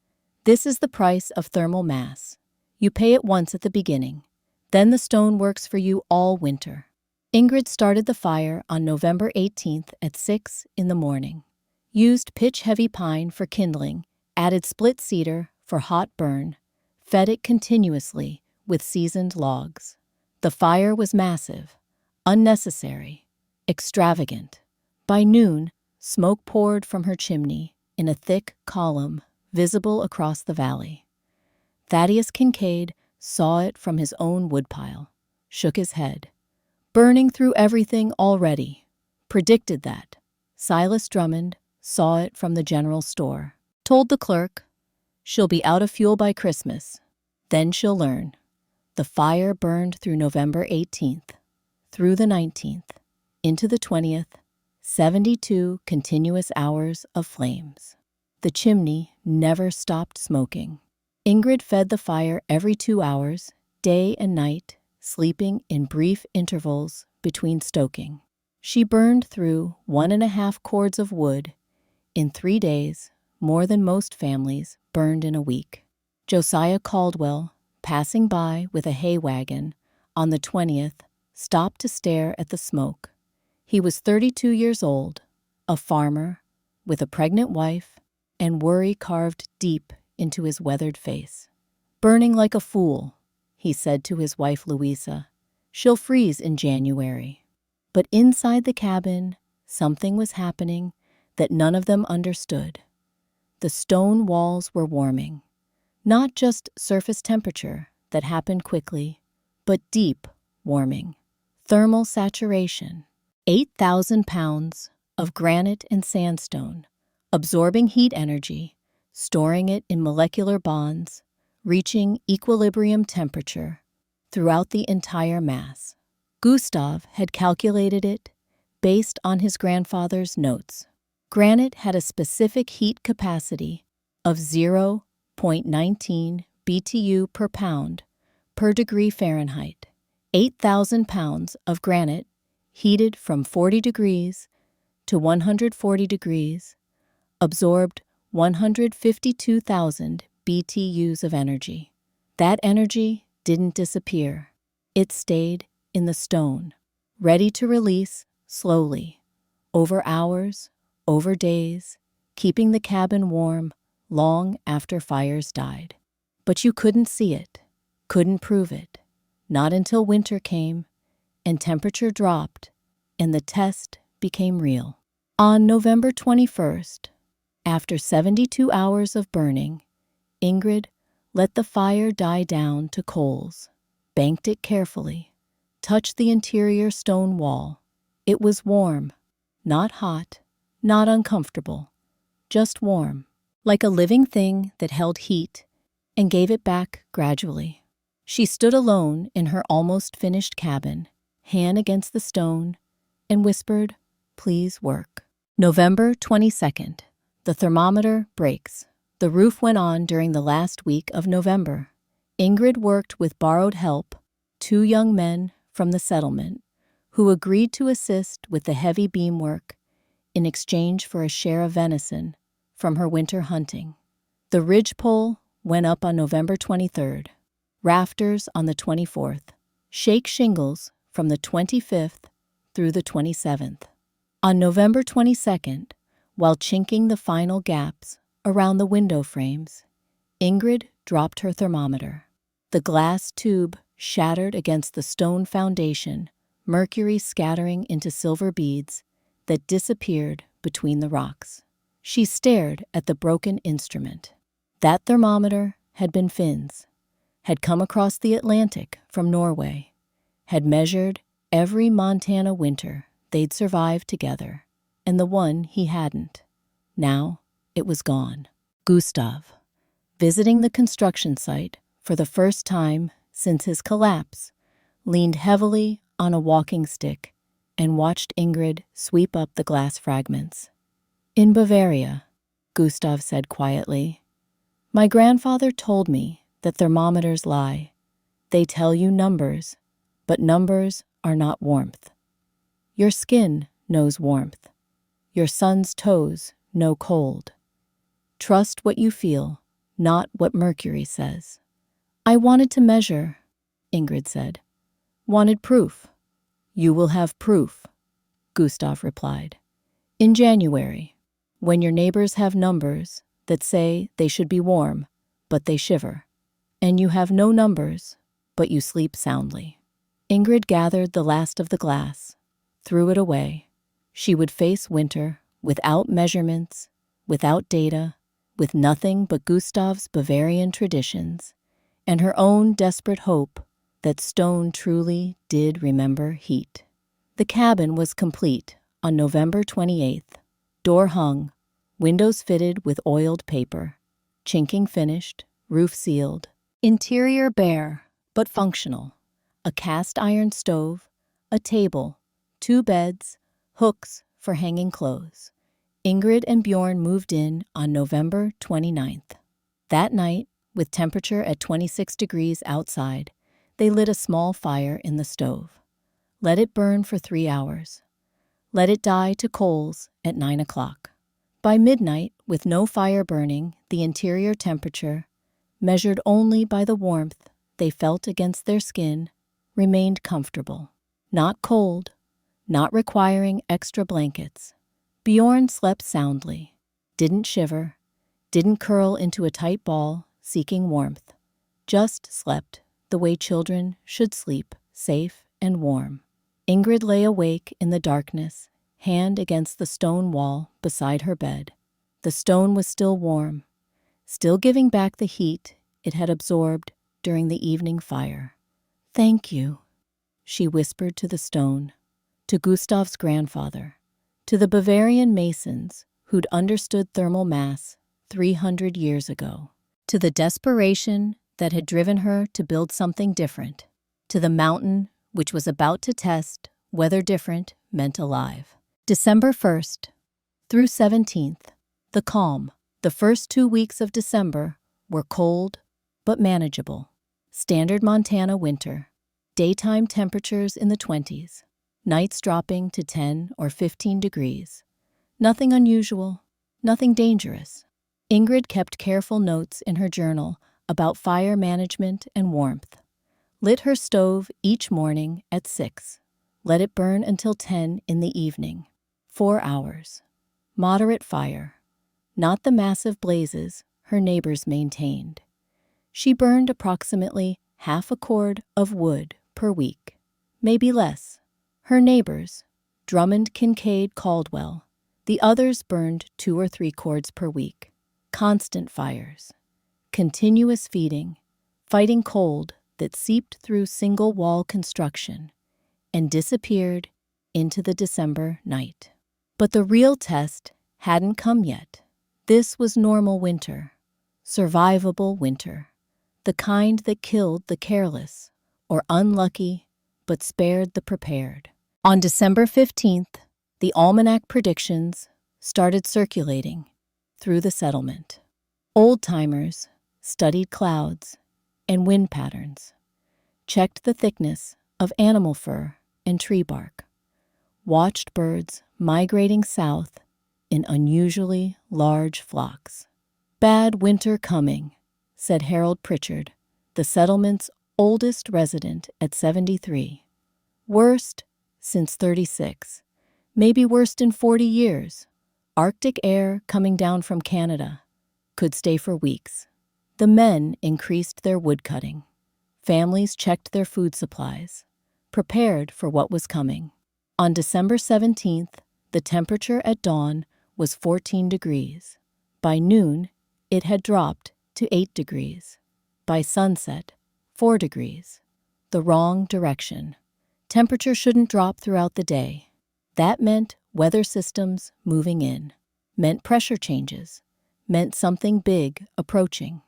This is the price of thermal mass. You pay it once at the beginning. Then the stone works for you all winter. Ingrid started the fire on November 18th at 6 in the morning. Used pitch-heavy pine for kindling, added split cedar for hot burn, fed it continuously with seasoned logs. The fire was massive, unnecessary, extravagant. By noon, smoke poured from her chimney in a thick column visible across the valley. Thaddeus Kincaid saw it from his own woodpile, shook his head. Burning through everything already. Predicted that. Silas Drummond saw it from the general store. Told the clerk, she'll be out of fuel by Christmas. Then she'll learn. The fire burned through November 18th, through the 19th, into the 20th, 72 continuous hours of flames. The chimney never stopped smoking. Ingrid fed the fire every 2 hours, day and night, sleeping in brief intervals between stoking. She burned through 1.5 cords of wood in 3 days, more than most families burned in a week. Josiah Caldwell, passing by with a hay wagon on the 20th, stopped to stare at the smoke. He was 32 years old, a farmer, with a pregnant wife, and worry carved deep into his weathered face. "Burning like a fool," he said to his wife Louisa. "She'll freeze in January." But inside the cabin, something was happening that none of them understood. The stone walls were warming. Not just surface temperature that happened quickly, but deep warming. Thermal saturation. 8,000 pounds of granite and sandstone, absorbing heat energy, storing it in molecular bonds, reaching equilibrium temperature throughout the entire mass. Gustav had calculated it based on his grandfather's notes. Granite had a specific heat capacity of 0.19 BTU per pound per degree Fahrenheit. 8,000 pounds of granite heated from 40 degrees to 140 degrees absorbed 152,000 BTUs of energy. That energy didn't disappear. It stayed in the stone, ready to release slowly, over hours, over days, keeping the cabin warm long after fires died. But you couldn't see it, couldn't prove it, not until winter came and temperature dropped and the test became real. On November 21st, after 72 hours of burning, Ingrid let the fire die down to coals, banked it carefully, touched the interior stone wall. It was warm, not hot, not uncomfortable, just warm, like a living thing that held heat and gave it back gradually. She stood alone in her almost finished cabin, hand against the stone, and whispered, "Please work." November 22nd. The thermometer breaks. The roof went on during the last week of November. Ingrid worked with borrowed help, 2 young men from the settlement, who agreed to assist with the heavy beamwork in exchange for a share of venison from her winter hunting. The ridgepole went up on November 23rd, rafters on the 24th, shake shingles from the 25th through the 27th. On November 22nd, while chinking the final gaps around the window frames, Ingrid dropped her thermometer. The glass tube shattered against the stone foundation, mercury scattering into silver beads that disappeared between the rocks. She stared at the broken instrument. That thermometer had been Finn's, had come across the Atlantic from Norway, had measured every Montana winter they'd survived together, and the one he hadn't. Now it was gone. Gustav, visiting the construction site for the first time since his collapse, leaned heavily on a walking stick and watched Ingrid sweep up the glass fragments. "In Bavaria," Gustav said quietly, "my grandfather told me that thermometers lie. They tell you numbers, but numbers are not warmth. Your skin knows warmth. Your son's toes know cold. Trust what you feel, not what Mercury says." "I wanted to measure," Ingrid said. "Wanted proof." "You will have proof," Gustav replied. "In January, when your neighbors have numbers that say they should be warm, but they shiver, and you have no numbers, but you sleep soundly." Ingrid gathered the last of the glass, threw it away. She would face winter without measurements, without data, with nothing but Gustav's Bavarian traditions and her own desperate hope that stone truly did remember heat. The cabin was complete on November 28th. Door hung, windows fitted with oiled paper, chinking finished, roof sealed. Interior bare, but functional. A cast iron stove, a table, 2 beds, hooks for hanging clothes. Ingrid and Bjorn moved in on November 29th. That night, with temperature at 26 degrees outside, they lit a small fire in the stove. Let it burn for 3 hours. Let it die to coals at 9 o'clock. By midnight, with no fire burning, the interior temperature, measured only by the warmth they felt against their skin, remained comfortable. Not cold, not requiring extra blankets. Bjorn slept soundly, didn't shiver, didn't curl into a tight ball seeking warmth, just slept the way children should sleep, safe and warm. Ingrid lay awake in the darkness, hand against the stone wall beside her bed. The stone was still warm, still giving back the heat it had absorbed during the evening fire. "Thank you," she whispered to the stone, to Gustav's grandfather, to the Bavarian masons who'd understood thermal mass 300 years ago, to the desperation that had driven her to build something different, to the mountain which was about to test whether different meant alive. December 1st through 17th, the calm. The first 2 weeks of December were cold but manageable. Standard Montana winter. Daytime temperatures in the 20s. Nights dropping to 10 or 15 degrees. Nothing unusual, nothing dangerous. Ingrid kept careful notes in her journal about fire management and warmth. Lit her stove each morning at 6. Let it burn until 10 in the evening. 4 hours. Moderate fire. Not the massive blazes her neighbors maintained. She burned approximately half a cord of wood per week, maybe less. Her neighbors, Drummond, Kincaid, Caldwell, the others burned 2 or 3 cords per week. Constant fires. Continuous feeding, fighting cold that seeped through single-wall construction and disappeared into the December night. But the real test hadn't come yet. This was normal winter, survivable winter, the kind that killed the careless or unlucky but spared the prepared. On December 15th, the almanac predictions started circulating through the settlement. Old-timers studied clouds and wind patterns, checked the thickness of animal fur and tree bark, watched birds migrating south in unusually large flocks. "Bad winter coming," said Harold Pritchard, the settlement's oldest resident at 73. "Worst since 36, maybe worst in 40 years. Arctic air coming down from Canada. Could stay for weeks." The men increased their woodcutting. Families checked their food supplies, prepared for what was coming. On December 17th, the temperature at dawn was 14 degrees. By noon, it had dropped to 8 degrees. By sunset, 4 degrees. The wrong direction. Temperature shouldn't drop throughout the day. That meant weather systems moving in, meant pressure changes, meant something big approaching.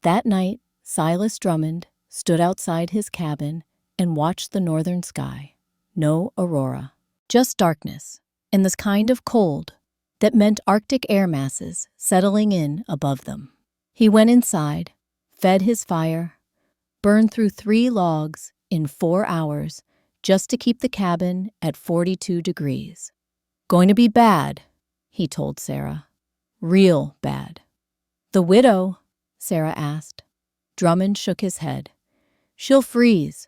That night, Silas Drummond stood outside his cabin and watched the northern sky. No aurora, just darkness, and this kind of cold that meant Arctic air masses settling in above them. He went inside, fed his fire, burned through 3 logs in 4 hours just to keep the cabin at 42 degrees. "Going to be bad," he told Sarah. "Real bad." "The widow?" Sarah asked. Drummond shook his head. "She'll freeze.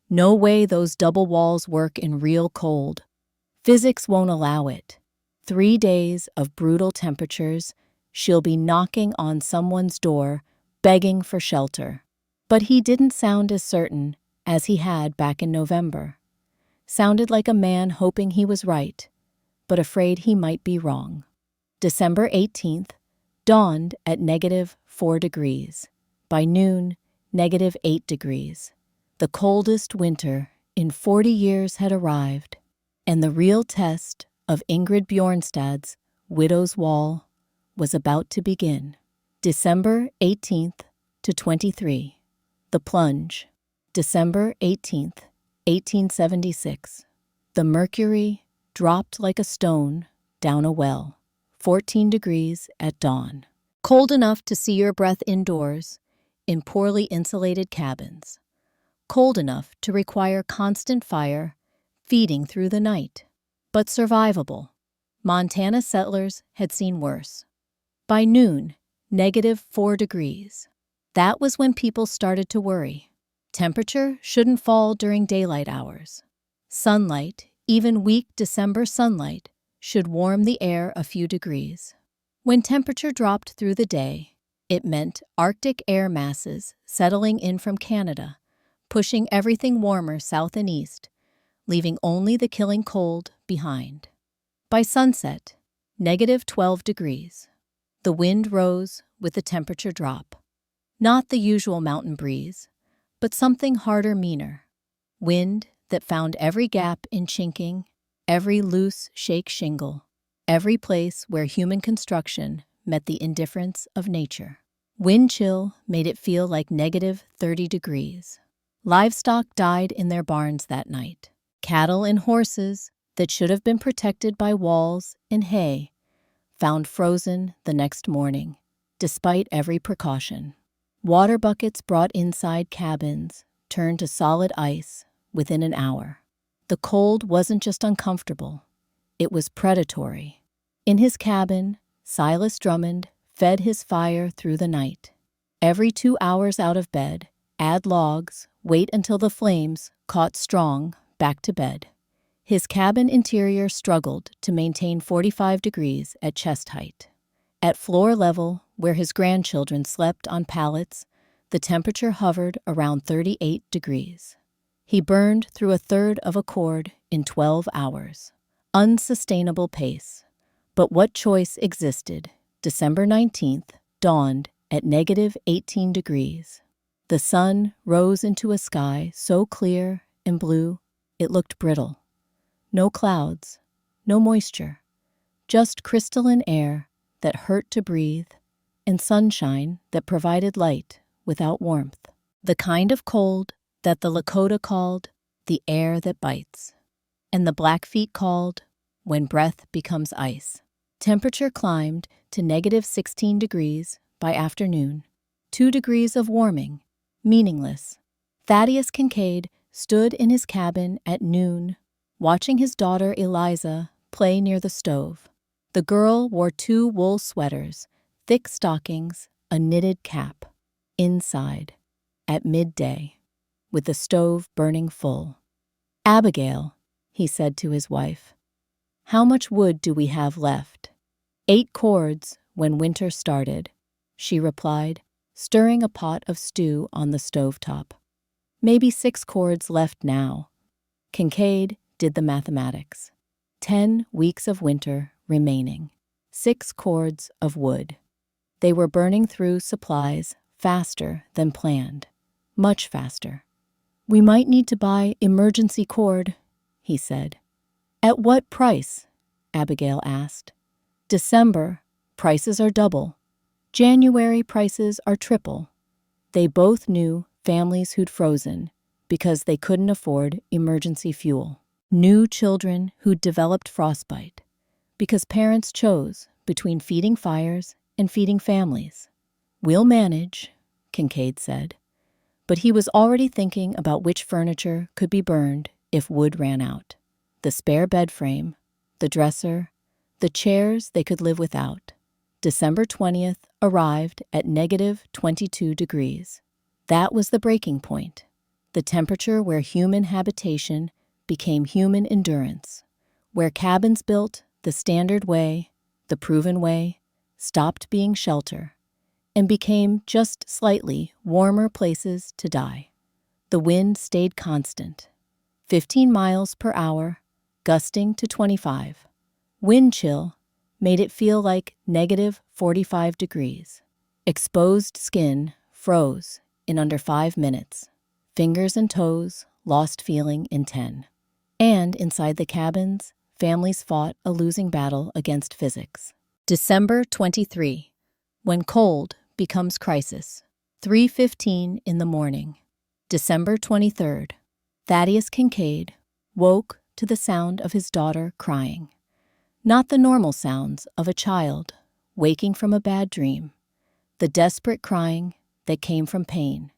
No way those double walls work in real cold. Physics won't allow it. 3 days of brutal temperatures, she'll be knocking on someone's door, begging for shelter." But he didn't sound as certain as he had back in November. Sounded like a man hoping he was right, but afraid he might be wrong. December 18th dawned at -4 degrees. By noon, -8 degrees. The coldest winter in 40 years had arrived, and the real test of Ingrid Bjornstad's widow's wall was about to begin. December 18th to 23. The plunge. December 18th, 1876. The mercury dropped like a stone down a well. 14 degrees at dawn. Cold enough to see your breath indoors in poorly insulated cabins. Cold enough to require constant fire feeding through the night. But survivable. Montana settlers had seen worse. By noon, -4 degrees. That was when people started to worry. Temperature shouldn't fall during daylight hours. Sunlight, even weak December sunlight, should warm the air a few degrees. When temperature dropped through the day, it meant Arctic air masses settling in from Canada, pushing everything warmer south and east, leaving only the killing cold behind. By sunset, -12 degrees. The wind rose with the temperature drop. Not the usual mountain breeze, but something harder, meaner. Wind that found every gap in chinking, every loose shake shingle, every place where human construction met the indifference of nature. Wind chill made it feel like -30 degrees. Livestock died in their barns that night. Cattle and horses that should have been protected by walls and hay found frozen the next morning, despite every precaution. Water buckets brought inside cabins turned to solid ice within an hour. The cold wasn't just uncomfortable, it was predatory. In his cabin, Silas Drummond fed his fire through the night. Every 2 hours out of bed, add logs, wait until the flames caught strong, back to bed. His cabin interior struggled to maintain 45 degrees at chest height. At floor level, where his grandchildren slept on pallets, the temperature hovered around 38 degrees. He burned through a third of a cord in 12 hours. Unsustainable pace. But what choice existed? December 19th dawned at -18 degrees. The sun rose into a sky so clear and blue it looked brittle. No clouds, no moisture, just crystalline air that hurt to breathe and sunshine that provided light without warmth. The kind of cold that the Lakota called the air that bites, and the Blackfeet called when breath becomes ice. Temperature climbed to -16 degrees by afternoon. 2 degrees of warming, meaningless. Thaddeus Kincaid stood in his cabin at noon, watching his daughter Eliza play near the stove. The girl wore 2 wool sweaters, thick stockings, a knitted cap. Inside, at midday, with the stove burning full. "Abigail," he said to his wife, "how much wood do we have left?" "8 cords when winter started," she replied, stirring a pot of stew on the stovetop. "Maybe 6 cords left now." Kincaid did the mathematics. 10 weeks of winter remaining. 6 cords of wood. They were burning through supplies faster than planned. Much faster. "We might need to buy emergency cord," he said. "At what price?" Abigail asked. "December, prices are double. January prices are triple." They both knew families who'd frozen because they couldn't afford emergency fuel. Knew children who'd developed frostbite because parents chose between feeding fires and feeding families. "We'll manage," Kincaid said. But he was already thinking about which furniture could be burned if wood ran out. The spare bed frame, the dresser, the chairs they could live without. December 20th arrived at -22 degrees. That was the breaking point, the temperature where human habitation became human endurance, where cabins built the standard way, the proven way, stopped being shelter, and became just slightly warmer places to die. The wind stayed constant, 15 miles per hour, gusting to 25. Wind chill made it feel like -45 degrees. Exposed skin froze in under 5 minutes. Fingers and toes lost feeling in 10. And inside the cabins, families fought a losing battle against physics. December 23, when cold becomes crisis. 3:15 in the morning. December 23rd. Thaddeus Kincaid woke to the sound of his daughter crying. Not the normal sounds of a child waking from a bad dream, the desperate crying that came from pain.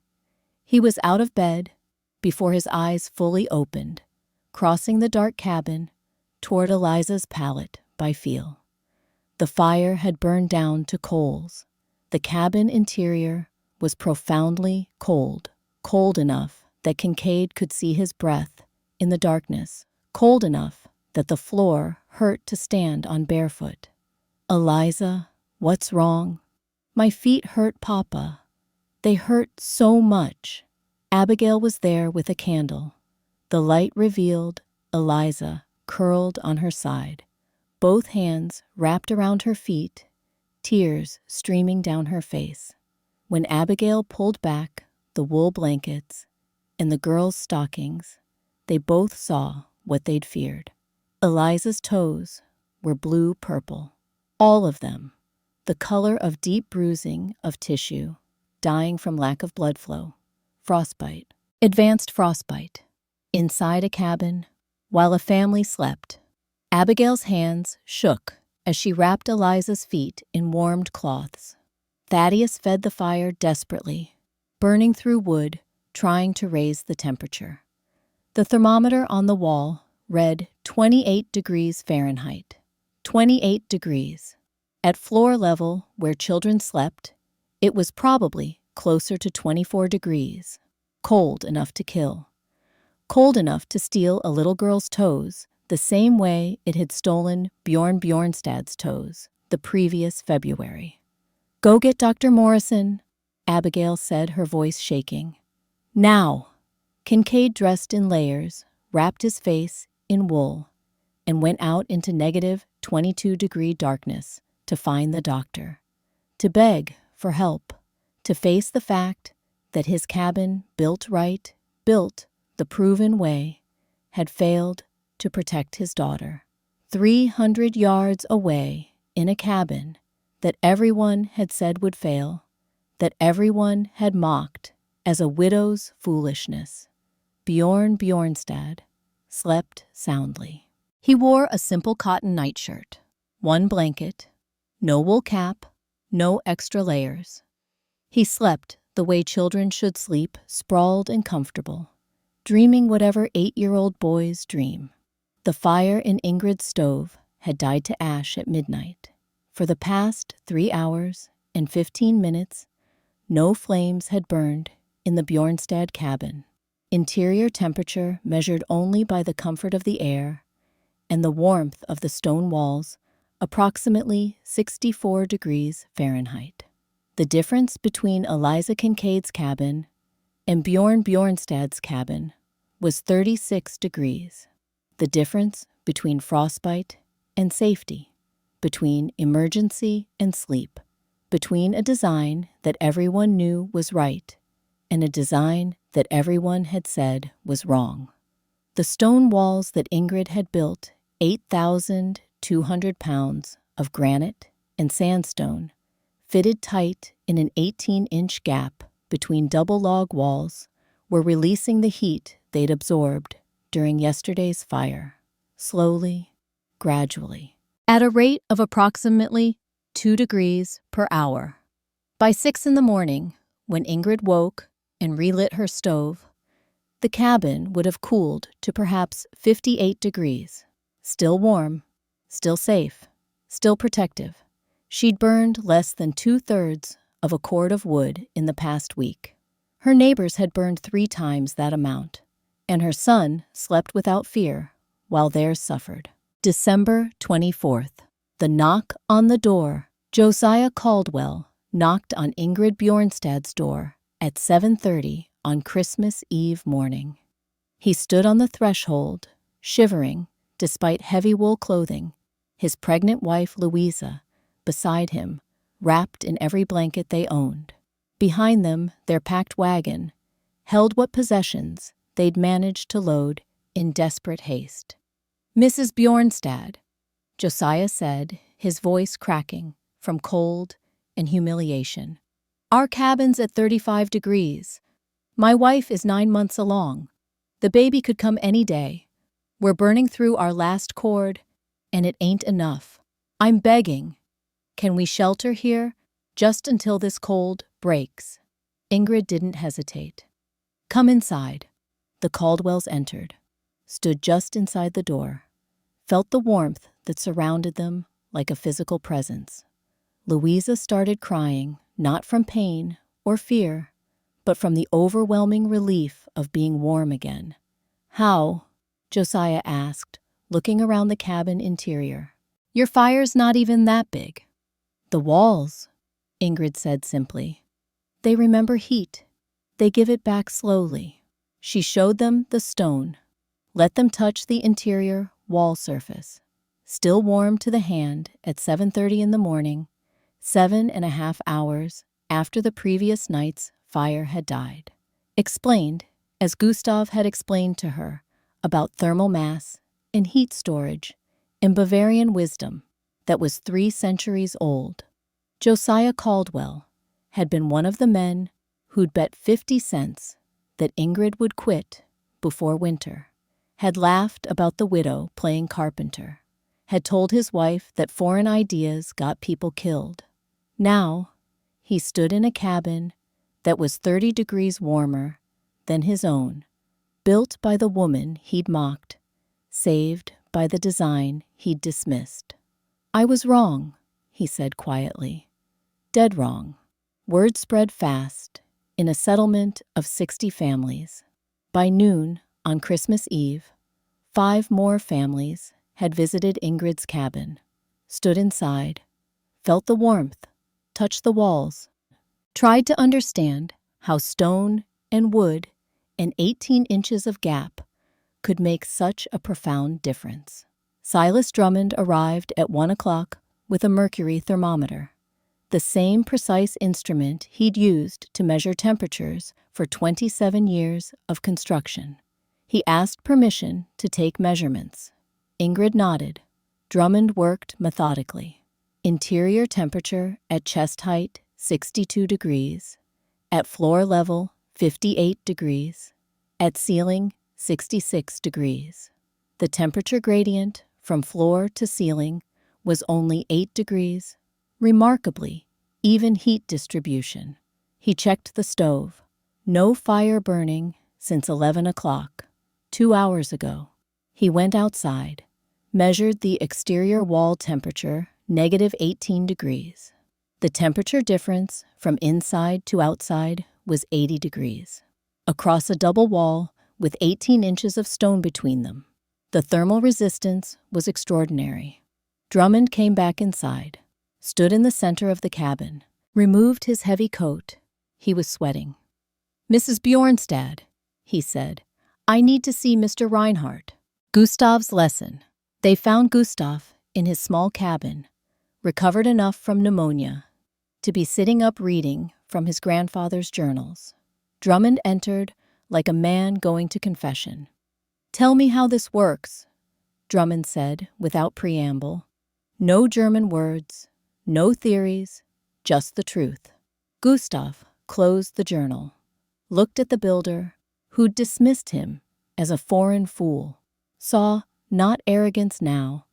He was out of bed before his eyes fully opened, crossing the dark cabin toward Eliza's pallet by feel. The fire had burned down to coals. The cabin interior was profoundly cold, cold enough that Kincaid could see his breath in the darkness, cold enough that the floor hurt to stand on barefoot. "Eliza, what's wrong?" "My feet hurt, Papa. They hurt so much." Abigail was there with a candle. The light revealed Eliza curled on her side, both hands wrapped around her feet, tears streaming down her face. When Abigail pulled back the wool blankets and the girls' stockings, they both saw what they'd feared. Eliza's toes were blue-purple, all of them, the color of deep bruising of tissue, dying from lack of blood flow. Frostbite. Advanced frostbite. Inside a cabin, while a family slept, Abigail's hands shook as she wrapped Eliza's feet in warmed cloths. Thaddeus fed the fire desperately, burning through wood, trying to raise the temperature. The thermometer on the wall read 28 degrees Fahrenheit. 28 degrees. At floor level, where children slept, it was probably closer to 24 degrees. Cold enough to kill. Cold enough to steal a little girl's toes the same way it had stolen Bjorn Bjornstad's toes the previous February. "Go get Dr. Morrison," Abigail said, her voice shaking. "Now!" Kincaid, dressed in layers, wrapped his face in wool and went out into negative 22-degree darkness to find the doctor, to beg for help, to face the fact that his cabin, built right, built the proven way, had failed to protect his daughter. 300 yards away, in a cabin that everyone had said would fail, that everyone had mocked as a widow's foolishness, Bjorn Bjornstad slept soundly. He wore a simple cotton nightshirt, one blanket, no wool cap, no extra layers. He slept the way children should sleep, sprawled and comfortable, dreaming whatever 8-year-old boys dream. The fire in Ingrid's stove had died to ash at midnight. For the past 3 hours and 15 minutes, no flames had burned in the Bjornstad cabin. Interior temperature measured only by the comfort of the air and the warmth of the stone walls, approximately 64 degrees Fahrenheit. The difference between Eliza Kincaid's cabin and Bjorn Bjornstad's cabin was 36 degrees. The difference between frostbite and safety, between emergency and sleep, between a design that everyone knew was right and a design that everyone had said was wrong. The stone walls that Ingrid had built, 8,200 pounds of granite and sandstone, fitted tight in an 18-inch gap between double log walls, were releasing the heat they'd absorbed during yesterday's fire, slowly, gradually, at a rate of approximately 2 degrees per hour. By 6 in the morning, when Ingrid woke and relit her stove, the cabin would have cooled to perhaps 58 degrees. Still warm, still safe, still protective. She'd burned less than 2/3 of a cord of wood in the past week. Her neighbors had burned 3 times that amount, and her son slept without fear while theirs suffered. December 24th. The knock on the door. Josiah Caldwell knocked on Ingrid Bjornstad's door at 7:30 on Christmas Eve morning. He stood on the threshold, shivering despite heavy wool clothing, his pregnant wife Louisa beside him, wrapped in every blanket they owned. Behind them, their packed wagon held what possessions they'd managed to load in desperate haste. "Mrs. Bjornstad," Josiah said, his voice cracking from cold and humiliation. "Our cabin's at 35 degrees. My wife is 9 months along. The baby could come any day. We're burning through our last cord, and it ain't enough. I'm begging. Can we shelter here just until this cold breaks?" Ingrid didn't hesitate. "Come inside." The Caldwells entered, stood just inside the door, felt the warmth that surrounded them like a physical presence. Louisa started crying, not from pain or fear, but from the overwhelming relief of being warm again. "How?" Josiah asked, looking around the cabin interior. "Your fire's not even that big." "The walls," Ingrid said simply. "They remember heat. They give it back slowly." She showed them the stone, let them touch the interior wall surface, still warm to the hand at 7:30 in the morning, 7.5 hours after the previous night's fire had died. Explained, as Gustav had explained to her, about thermal mass and heat storage and Bavarian wisdom that was 3 centuries old. Josiah Caldwell had been one of the men who'd bet 50 cents that Ingrid would quit before winter, had laughed about the widow playing carpenter, had told his wife that foreign ideas got people killed. Now, he stood in a cabin that was 30 degrees warmer than his own, built by the woman he'd mocked, saved by the design he'd dismissed. "I was wrong," he said quietly. "Dead wrong." Word spread fast in a settlement of 60 families. By noon on Christmas Eve, 5 more families had visited Ingrid's cabin, stood inside, felt the warmth, touched the walls, tried to understand how stone and wood and 18 inches of gap could make such a profound difference. Silas Drummond arrived at 1 o'clock with a mercury thermometer, the same precise instrument he'd used to measure temperatures for 27 years of construction. He asked permission to take measurements. Ingrid nodded. Drummond worked methodically. Interior temperature at chest height, 62 degrees. At floor level, 58 degrees. At ceiling, 66 degrees. The temperature gradient from floor to ceiling was only 8 degrees. Remarkably, even heat distribution. He checked the stove. No fire burning since 11 o'clock, 2 hours ago. He went outside, measured the exterior wall temperature, negative 18 degrees. The temperature difference from inside to outside was 80 degrees. Across a double wall with 18 inches of stone between them, the thermal resistance was extraordinary. Drummond came back inside, stood in the center of the cabin, removed his heavy coat. He was sweating. "Mrs. Bjornstad," he said, "I need to see Mr. Reinhardt." Gustav's lesson. They found Gustav in his small cabin, recovered enough from pneumonia to be sitting up reading from his grandfather's journals. Drummond entered like a man going to confession. "Tell me how this works," Drummond said without preamble. No German words, no theories, just the truth. Gustav closed the journal, looked at the builder, who'd dismissed him as a foreign fool, saw not arrogance now,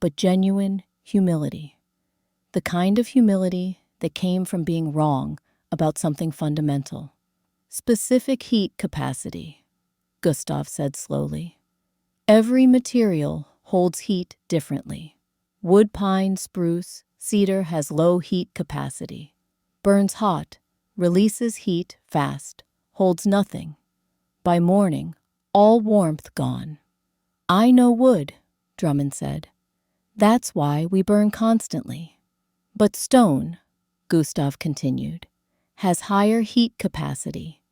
but genuine humility. The kind of humility that came from being wrong about something fundamental. "Specific heat capacity," Gustav said slowly. "Every material holds heat differently. Wood, pine, spruce, cedar has low heat capacity. Burns hot, releases heat fast, holds nothing. By morning, all warmth gone." "I know wood," Drummond said. "That's why we burn constantly. But stone," Gustav continued, "has higher heat capacity.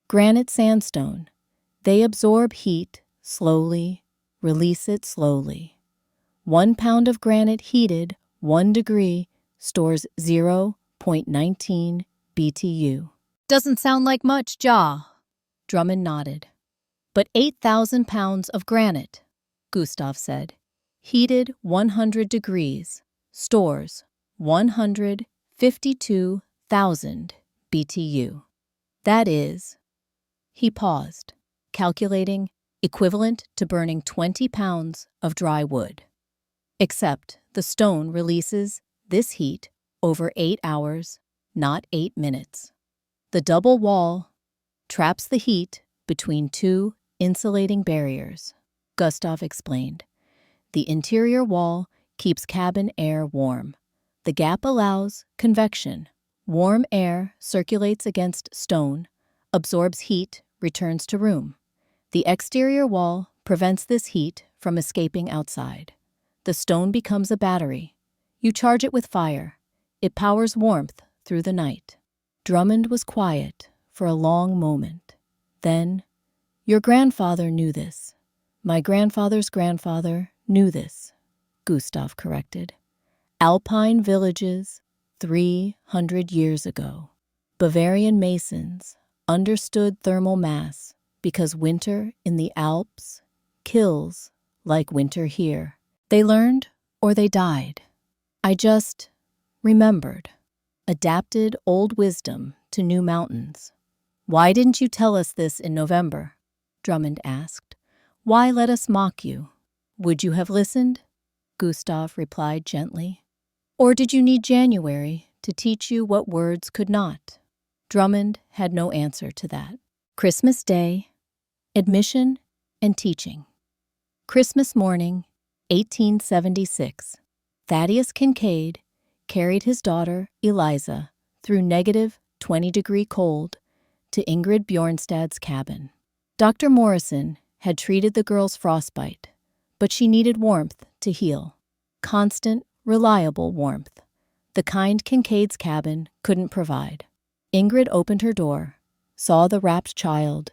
Granite sandstone, they absorb heat slowly, release it slowly. 1 pound of granite heated 1 degree stores 0.19 BTU. "Doesn't sound like much, Ja." Drummond nodded. "But 8,000 pounds of granite," Gustav said, "heated 100 degrees, stores 152,000 BTU. That is," he paused, calculating, "equivalent to burning 20 pounds of dry wood. Except the stone releases this heat over 8 hours, not 8 minutes. The double wall traps the heat between 2 insulating barriers," Gustav explained. "The interior wall keeps cabin air warm. The gap allows convection. Warm air circulates against stone, absorbs heat, returns to room. The exterior wall prevents this heat from escaping outside. The stone becomes a battery. You charge it with fire. It powers warmth through the night." Drummond was quiet for a long moment. Then, "Your grandfather knew this. My grandfather's grandfather knew this," Gustav corrected. "Alpine villages 300 years ago. Bavarian masons understood thermal mass because winter in the Alps kills like winter here. They learned or they died. I just remembered, adapted old wisdom to new mountains." "Why didn't you tell us this in November?" Drummond asked. "Why let us mock you? Would you have listened?" Gustav replied gently. "Or did you need January to teach you what words could not?" Drummond had no answer to that. Christmas Day, admission and teaching. Christmas morning, 1876. Thaddeus Kincaid carried his daughter, Eliza, through negative 20-degree cold to Ingrid Bjornstad's cabin. Dr. Morrison had treated the girl's frostbite, but she needed warmth to heal. Constant, reliable warmth. The kind Kincaid's cabin couldn't provide. Ingrid opened her door, saw the wrapped child,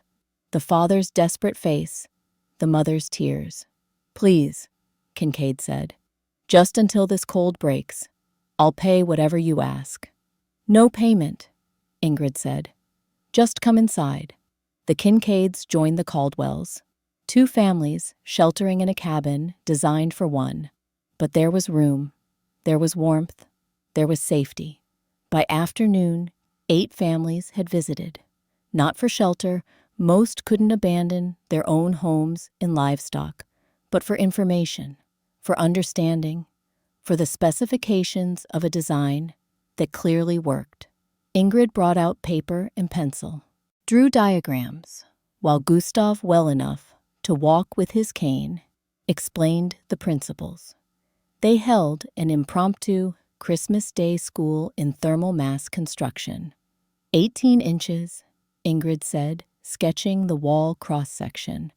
the father's desperate face, the mother's tears. "Please," Kincaid said, "just until this cold breaks. I'll pay whatever you ask." "No payment," Ingrid said. "Just come inside." The Kincaids joined the Caldwells, two families sheltering in a cabin designed for one. But there was room, there was warmth, there was safety. By afternoon, 8 families had visited. Not for shelter, most couldn't abandon their own homes and livestock, but for information, for understanding, for the specifications of a design that clearly worked. Ingrid brought out paper and pencil, drew diagrams, while Gustav, well enough to walk with his cane, explained the principles. They held an impromptu Christmas Day school in thermal mass construction. 18 inches, Ingrid said, sketching the wall cross-section.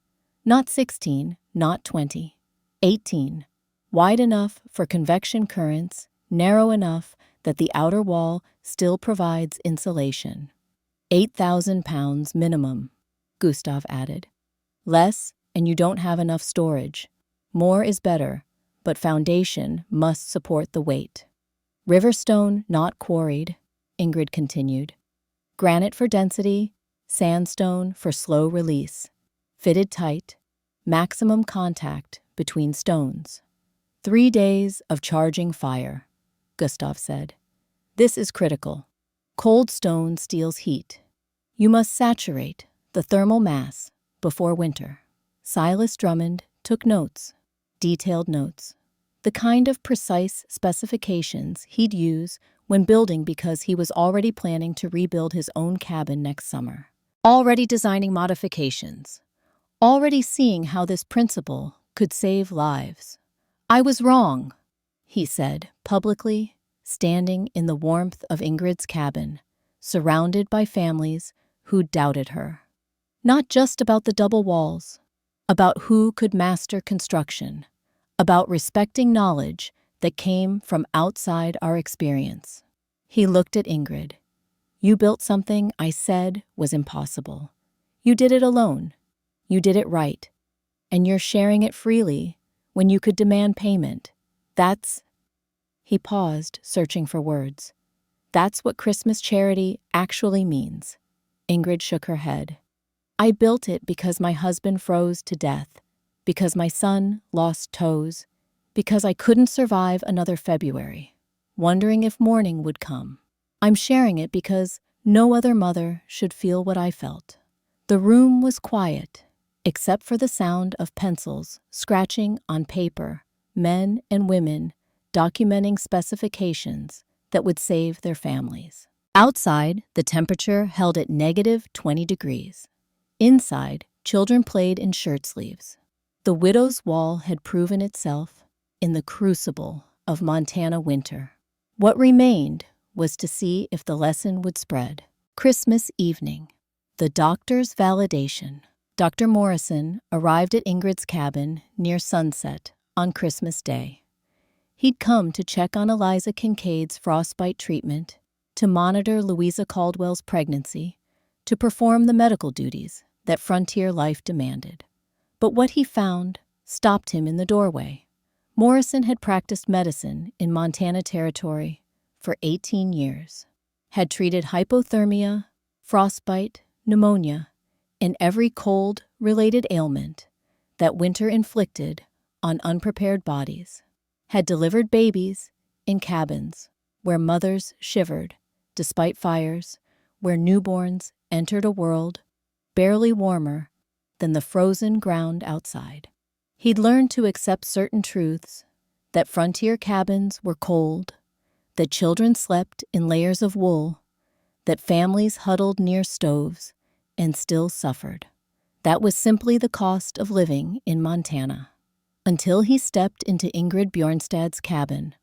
Not 16, not 20. 18. Wide enough for convection currents, narrow enough that the outer wall still provides insulation. 8,000 pounds minimum, Gustav added. Less, and you don't have enough storage. More is better, but foundation must support the weight. Riverstone not quarried, Ingrid continued. Granite for density, sandstone for slow release. Fitted tight, maximum contact between stones. 3 days of charging fire, Gustav said. This is critical. Cold stone steals heat. You must saturate the thermal mass before winter. Silas Drummond took notes, detailed notes, the kind of precise specifications he'd use when building because he was already planning to rebuild his own cabin next summer. Already designing modifications. Already seeing how this principle could save lives. "I was wrong," he said publicly, standing in the warmth of Ingrid's cabin, surrounded by families who doubted her. Not just about the double walls, about who could master construction, about respecting knowledge that came from outside our experience. He looked at Ingrid. "You built something I said was impossible. You did it alone. You did it right. And you're sharing it freely when you could demand payment. That's—" He paused, searching for words. "That's what Christmas charity actually means." Ingrid shook her head. "I built it because my husband froze to death, because my son lost toes, because I couldn't survive another February, wondering if morning would come. I'm sharing it because no other mother should feel what I felt." The room was quiet, except for the sound of pencils scratching on paper, men and women documenting specifications that would save their families. Outside, the temperature held at -20 degrees. Inside, children played in shirt sleeves. The widow's wall had proven itself in the crucible of Montana winter. What remained was to see if the lesson would spread. Christmas evening. The doctor's validation. Dr. Morrison arrived at Ingrid's cabin near sunset on Christmas Day. He'd come to check on Eliza Kincaid's frostbite treatment, to monitor Louisa Caldwell's pregnancy, to perform the medical duties that frontier life demanded. But what he found stopped him in the doorway. Morrison had practiced medicine in Montana Territory for 18 years, had treated hypothermia, frostbite, pneumonia, and every cold-related ailment that winter inflicted on unprepared bodies, had delivered babies in cabins where mothers shivered despite fires, where newborns entered a world barely warmer than the frozen ground outside. He'd learned to accept certain truths, that frontier cabins were cold, that children slept in layers of wool, that families huddled near stoves and still suffered. That was simply the cost of living in Montana. Until he stepped into Ingrid Bjornstad's cabin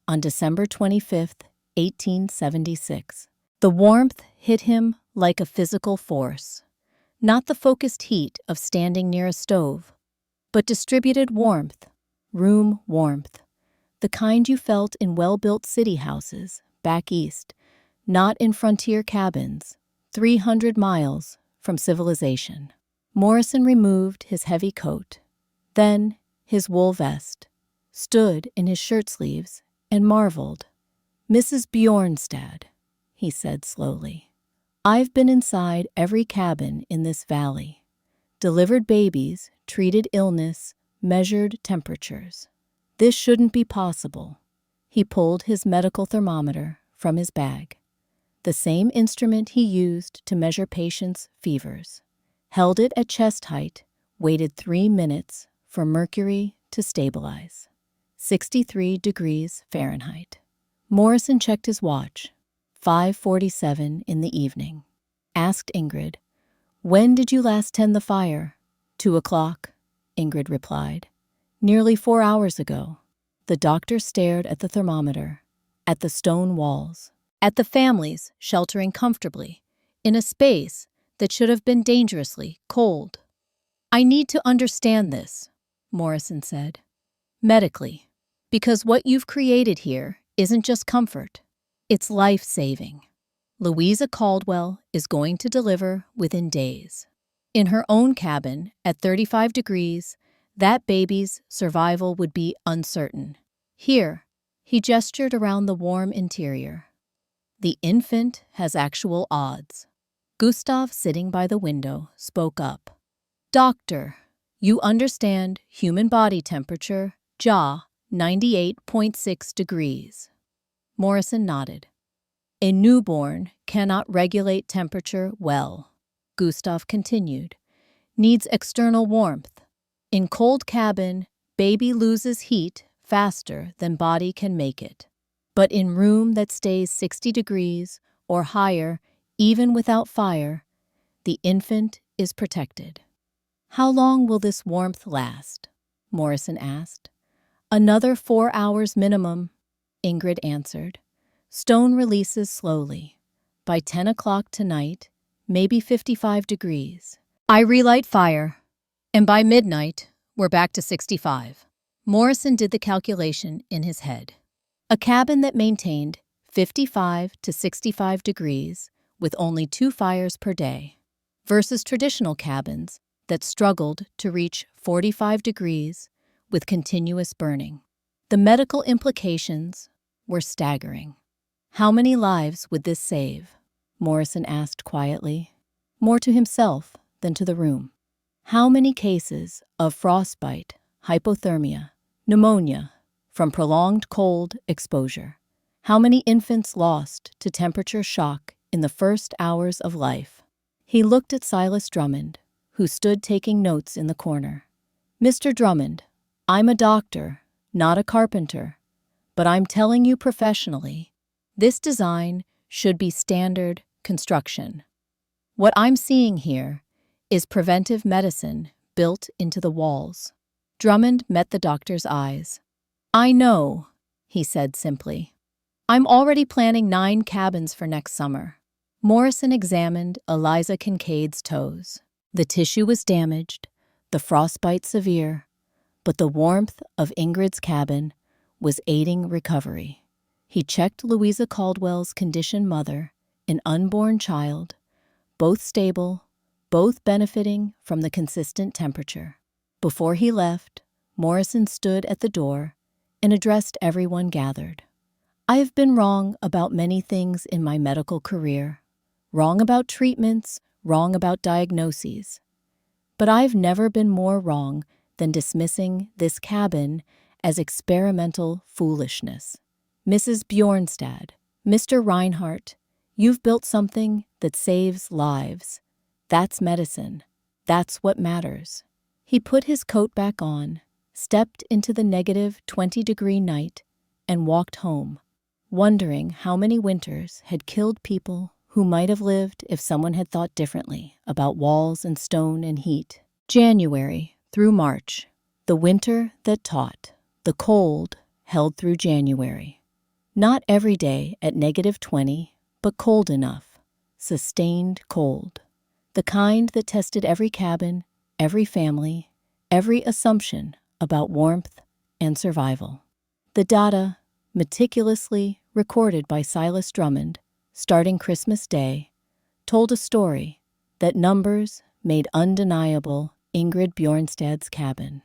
on December 25th, 1876. The warmth hit him like a physical force, not the focused heat of standing near a stove, but distributed warmth, room warmth, the kind you felt in well-built city houses back east, not in frontier cabins, 300 miles from civilization. Morrison removed his heavy coat, then his wool vest, stood in his shirt sleeves, and marveled. "Mrs. Bjornstad," he said slowly, "I've been inside every cabin in this valley, delivered babies, treated illness, measured temperatures. This shouldn't be possible." He pulled his medical thermometer from his bag, the same instrument he used to measure patients' fevers, held it at chest height, waited 3 minutes for mercury to stabilize. 63 degrees Fahrenheit. Morrison checked his watch. 5:47 in the evening. Asked Ingrid, "When did you last tend the fire?" 2 o'clock, Ingrid replied. "Nearly 4 hours ago." The doctor stared at the thermometer, at the stone walls, at the families sheltering comfortably in a space that should have been dangerously cold. "I need to understand this," Morrison said, "medically, because what you've created here isn't just comfort, it's life-saving. Louisa Caldwell is going to deliver within days. In her own cabin at 35 degrees, that baby's survival would be uncertain. Here," he gestured around the warm interior, "the infant has actual odds." Gustav, sitting by the window, spoke up. "Doctor, you understand human body temperature, jaw, 98.6 degrees. Morrison nodded. "A newborn cannot regulate temperature well," Gustav continued. "Needs external warmth. In cold cabin, baby loses heat faster than body can make it. But in room that stays 60 degrees or higher, even without fire, the infant is protected." "How long will this warmth last?" Morrison asked. "Another 4 hours minimum," Ingrid answered. "Stone releases slowly. By 10 o'clock tonight, maybe 55 degrees. I relight fire, and by midnight, we're back to 65. Morrison did the calculation in his head. A cabin that maintained 55 to 65 degrees with only 2 fires per day versus traditional cabins that struggled to reach 45 degrees with continuous burning. The medical implications were staggering. "How many lives would this save?" Morrison asked quietly, more to himself than to the room. "How many cases of frostbite, hypothermia, pneumonia from prolonged cold exposure? How many infants lost to temperature shock in the first hours of life?" He looked at Silas Drummond, who stood taking notes in the corner. "Mr. Drummond, I'm a doctor, not a carpenter, but I'm telling you professionally, this design should be standard construction. What I'm seeing here is preventive medicine built into the walls." Drummond met the doctor's eyes. "I know," he said simply. "I'm already planning 9 cabins for next summer." Morrison examined Eliza Kincaid's toes. The tissue was damaged, the frostbite severe, but the warmth of Ingrid's cabin was aiding recovery. He checked Louisa Caldwell's conditioned mother, an unborn child, both stable, both benefiting from the consistent temperature. Before he left, Morrison stood at the door and addressed everyone gathered. "I have been wrong about many things in my medical career. Wrong about treatments, wrong about diagnoses. But I've never been more wrong than dismissing this cabin as experimental foolishness. Mrs. Bjornstad, Mr. Reinhardt, you've built something that saves lives. That's medicine. That's what matters." He put his coat back on, stepped into the negative 20-degree night, and walked home, wondering how many winters had killed people who might have lived if someone had thought differently about walls and stone and heat. January through March, the winter that taught, the cold held through January. Not every day at negative 20, but cold enough, sustained cold. The kind that tested every cabin, every family, every assumption about warmth and survival. The data, meticulously recorded by Silas Drummond, starting Christmas Day, told a story that numbers made undeniable. Ingrid Bjornstad's cabin.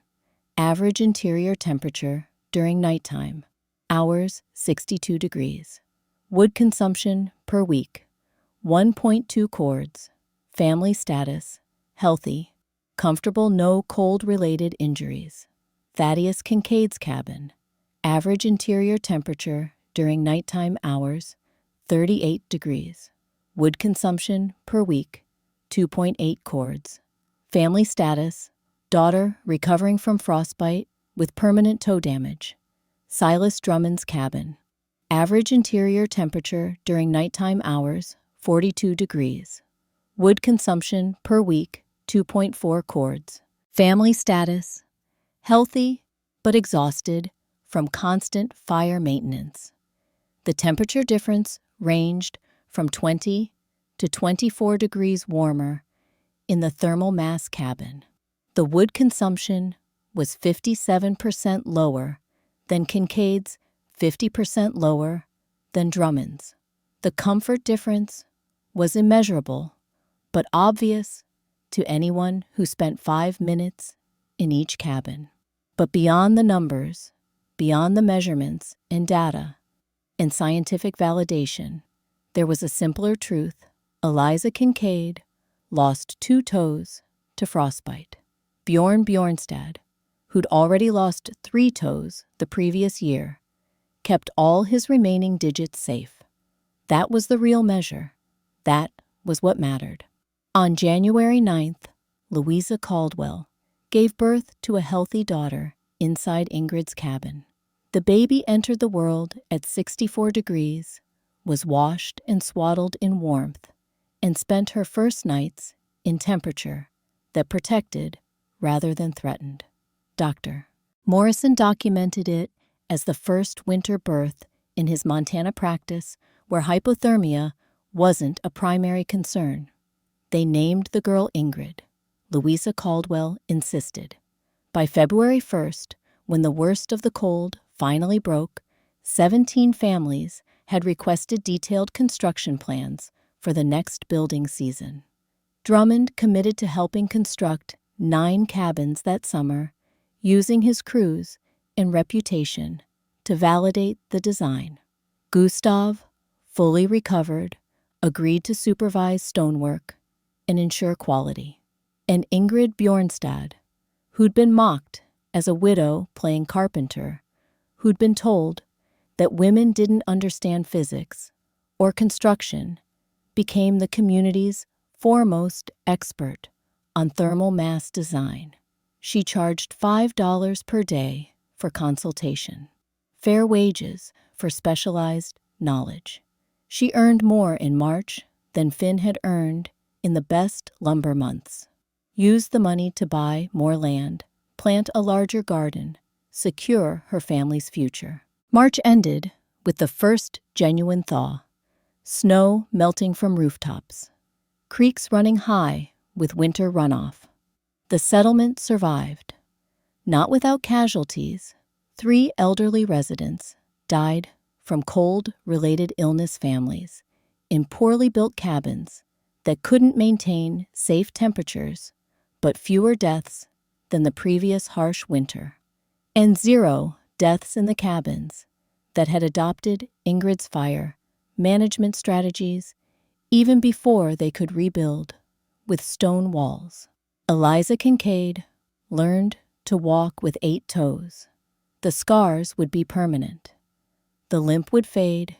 Average interior temperature during nighttime, hours 62 degrees. Wood consumption per week, 1.2 cords. Family status, healthy. Comfortable, no cold-related injuries. Thaddeus Kincaid's cabin. Average interior temperature during nighttime hours, 38 degrees. Wood consumption per week, 2.8 cords. Family status, daughter recovering from frostbite with permanent toe damage. Silas Drummond's cabin. Average interior temperature during nighttime hours, 42 degrees. Wood consumption per week, 2.4 cords. Family status, healthy but exhausted from constant fire maintenance. The temperature difference ranged from 20 to 24 degrees warmer in the thermal mass cabin. The wood consumption was 57% lower than Kincaid's, 50% lower than Drummond's. The comfort difference was immeasurable, but obvious to anyone who spent 5 minutes in each cabin. But beyond the numbers, beyond the measurements and data and scientific validation, there was a simpler truth. Eliza Kincaid lost 2 toes to frostbite. Bjorn Bjornstad, who'd already lost 3 toes the previous year, kept all his remaining digits safe. That was the real measure. That was what mattered. On January 9th, Louisa Caldwell gave birth to a healthy daughter inside Ingrid's cabin. The baby entered the world at 64 degrees, was washed and swaddled in warmth, and spent her first nights in temperature that protected rather than threatened. Dr. Morrison documented it as the first winter birth in his Montana practice where hypothermia wasn't a primary concern. They named the girl Ingrid. Louisa Caldwell insisted. By February 1st, when the worst of the cold finally broke, 17 families had requested detailed construction plans for the next building season. Drummond committed to helping construct 9 cabins that summer, using his crews and reputation to validate the design. Gustav, fully recovered, agreed to supervise stonework and ensure quality. And Ingrid Bjornstad, who'd been mocked as a widow playing carpenter, who'd been told that women didn't understand physics or construction, became the community's foremost expert on thermal mass design. She charged $5 per day for consultation, fair wages for specialized knowledge. She earned more in March than Finn had earned in the best lumber months. Used the money to buy more land, plant a larger garden, secure her family's future. March ended with the first genuine thaw. Snow melting from rooftops. Creeks running high with winter runoff. The settlement survived. Not without casualties. 3 elderly residents died from cold-related illness families in poorly built cabins that couldn't maintain safe temperatures, but fewer deaths than the previous harsh winter. And 0 deaths in the cabins that had adopted Ingrid's fire management strategies even before they could rebuild with stone walls. Eliza Kincaid learned to walk with 8 toes. The scars would be permanent. The limp would fade,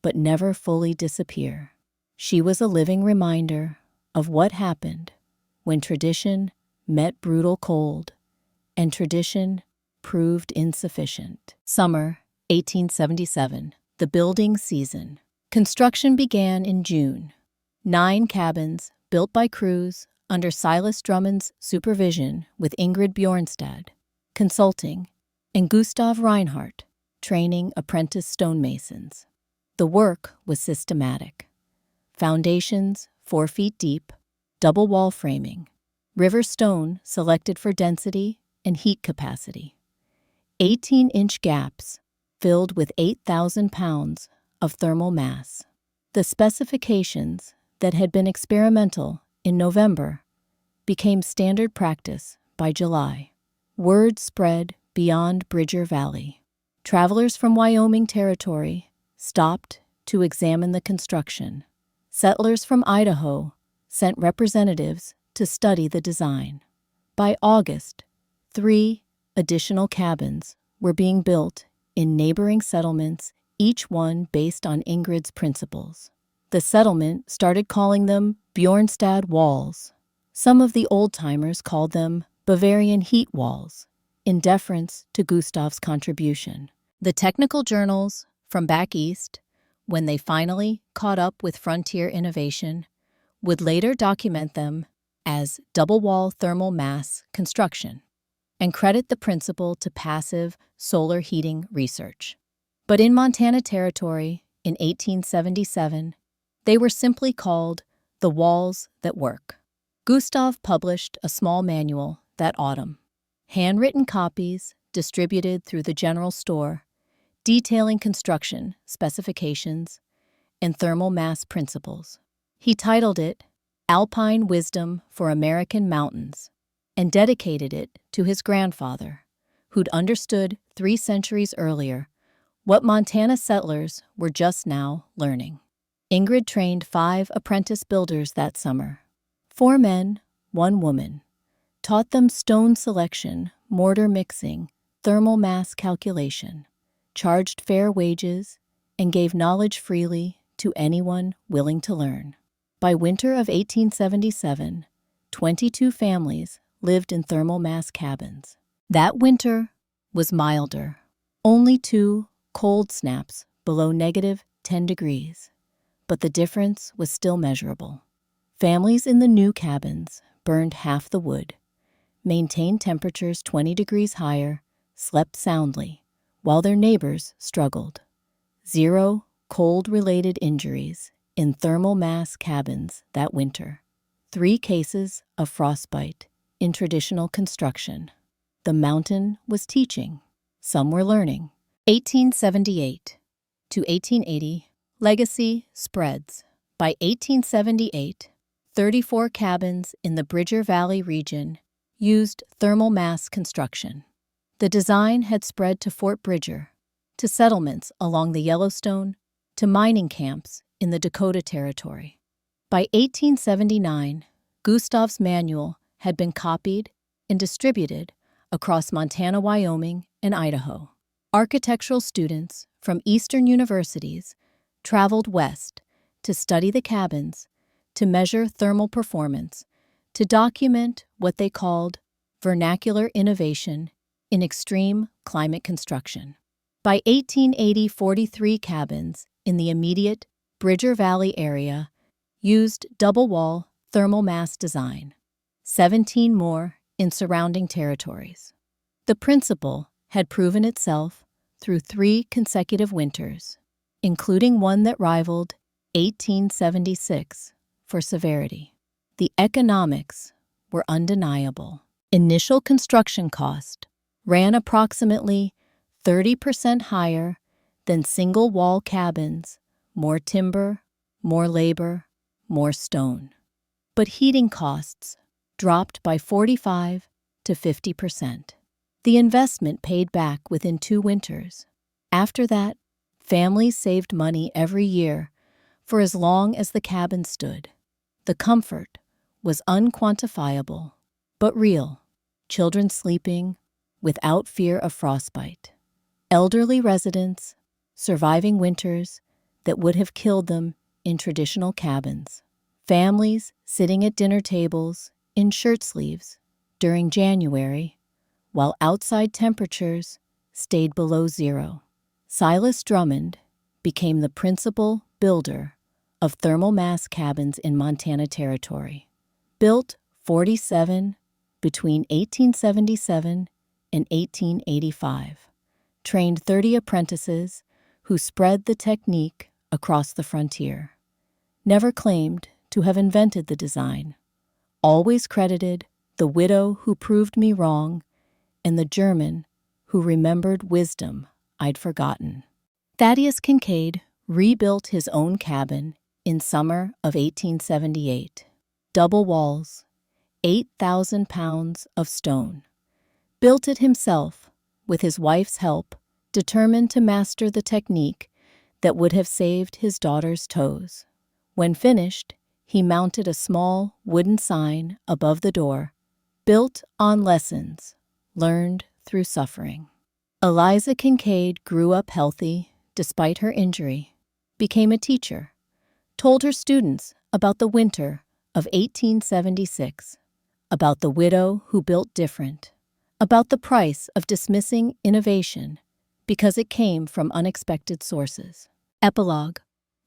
but never fully disappear. She was a living reminder of what happened when tradition met brutal cold, and tradition proved insufficient. Summer, 1877. The building season. Construction began in June. 9 cabins built by crews under Silas Drummond's supervision with Ingrid Bjornstad, consulting, and Gustav Reinhardt, training apprentice stonemasons. The work was systematic. Foundations 4 feet deep, double wall framing, river stone selected for density and heat capacity. 18-inch gaps filled with 8,000 pounds of thermal mass. The specifications that had been experimental in November became standard practice by July. Word spread beyond Bridger Valley. Travelers from Wyoming Territory stopped to examine the construction. Settlers from Idaho sent representatives to study the design. By August, 3 additional cabins were being built in neighboring settlements, each one based on Ingrid's principles. The settlement started calling them Bjornstad walls. Some of the old-timers called them Bavarian heat walls, in deference to Gustav's contribution. The technical journals from back east, when they finally caught up with frontier innovation, would later document them as double-wall thermal mass construction and credit the principle to passive solar heating research. But in Montana Territory in 1877, they were simply called the walls that work. Gustav published a small manual that autumn, handwritten copies distributed through the general store, detailing construction specifications and thermal mass principles. He titled it Alpine Wisdom for American Mountains and dedicated it to his grandfather, who'd understood 3 centuries earlier what Montana settlers were just now learning. Ingrid trained 5 apprentice builders that summer. 4 men, 1 woman, taught them stone selection, mortar mixing, thermal mass calculation, charged fair wages, and gave knowledge freely to anyone willing to learn. By winter of 1877, 22 families lived in thermal mass cabins. That winter was milder, only 2 cold snaps below -10 degrees, but the difference was still measurable. Families in the new cabins burned half the wood, maintained temperatures 20 degrees higher, slept soundly, while their neighbors struggled. 0 cold-related injuries in thermal mass cabins that winter. 3 cases of frostbite in traditional construction. The mountain was teaching. Some were learning. 1878 to 1880, legacy spreads. By 1878, 34 cabins in the Bridger Valley region used thermal mass construction. The design had spread to Fort Bridger, to settlements along the Yellowstone, to mining camps in the Dakota Territory. By 1879, Gustav's manual had been copied and distributed across Montana, Wyoming, and Idaho. Architectural students from Eastern universities traveled west to study the cabins, to measure thermal performance, to document what they called vernacular innovation in extreme climate construction. By 1880, 43 cabins in the immediate Bridger Valley area used double-wall thermal mass design, 17 more in surrounding territories. The principle had proven itself through 3 consecutive winters, including one that rivaled 1876 for severity. The economics were undeniable. Initial construction cost ran approximately 30% higher than single-wall cabins, more timber, more labor, more stone. But heating costs dropped by 45 to 50%. The investment paid back within 2 winters. After that, families saved money every year for as long as the cabin stood. The comfort was unquantifiable, but real. Children sleeping without fear of frostbite. Elderly residents surviving winters that would have killed them in traditional cabins. Families sitting at dinner tables in shirt sleeves during January, while outside temperatures stayed below 0. Silas Drummond became the principal builder of thermal mass cabins in Montana Territory. Built 47 between 1877 and 1885. Trained 30 apprentices who spread the technique across the frontier. Never claimed to have invented the design. Always credited the widow who proved me wrong and the German who remembered wisdom I'd forgotten. Thaddeus Kincaid rebuilt his own cabin in summer of 1878. Double walls, 8,000 pounds of stone. Built it himself, with his wife's help, determined to master the technique that would have saved his daughter's toes. When finished, he mounted a small wooden sign above the door, built on lessons learned through suffering. Eliza Kincaid grew up healthy despite her injury, became a teacher, told her students about the winter of 1876, about the widow who built different, about the price of dismissing innovation because it came from unexpected sources. Epilogue.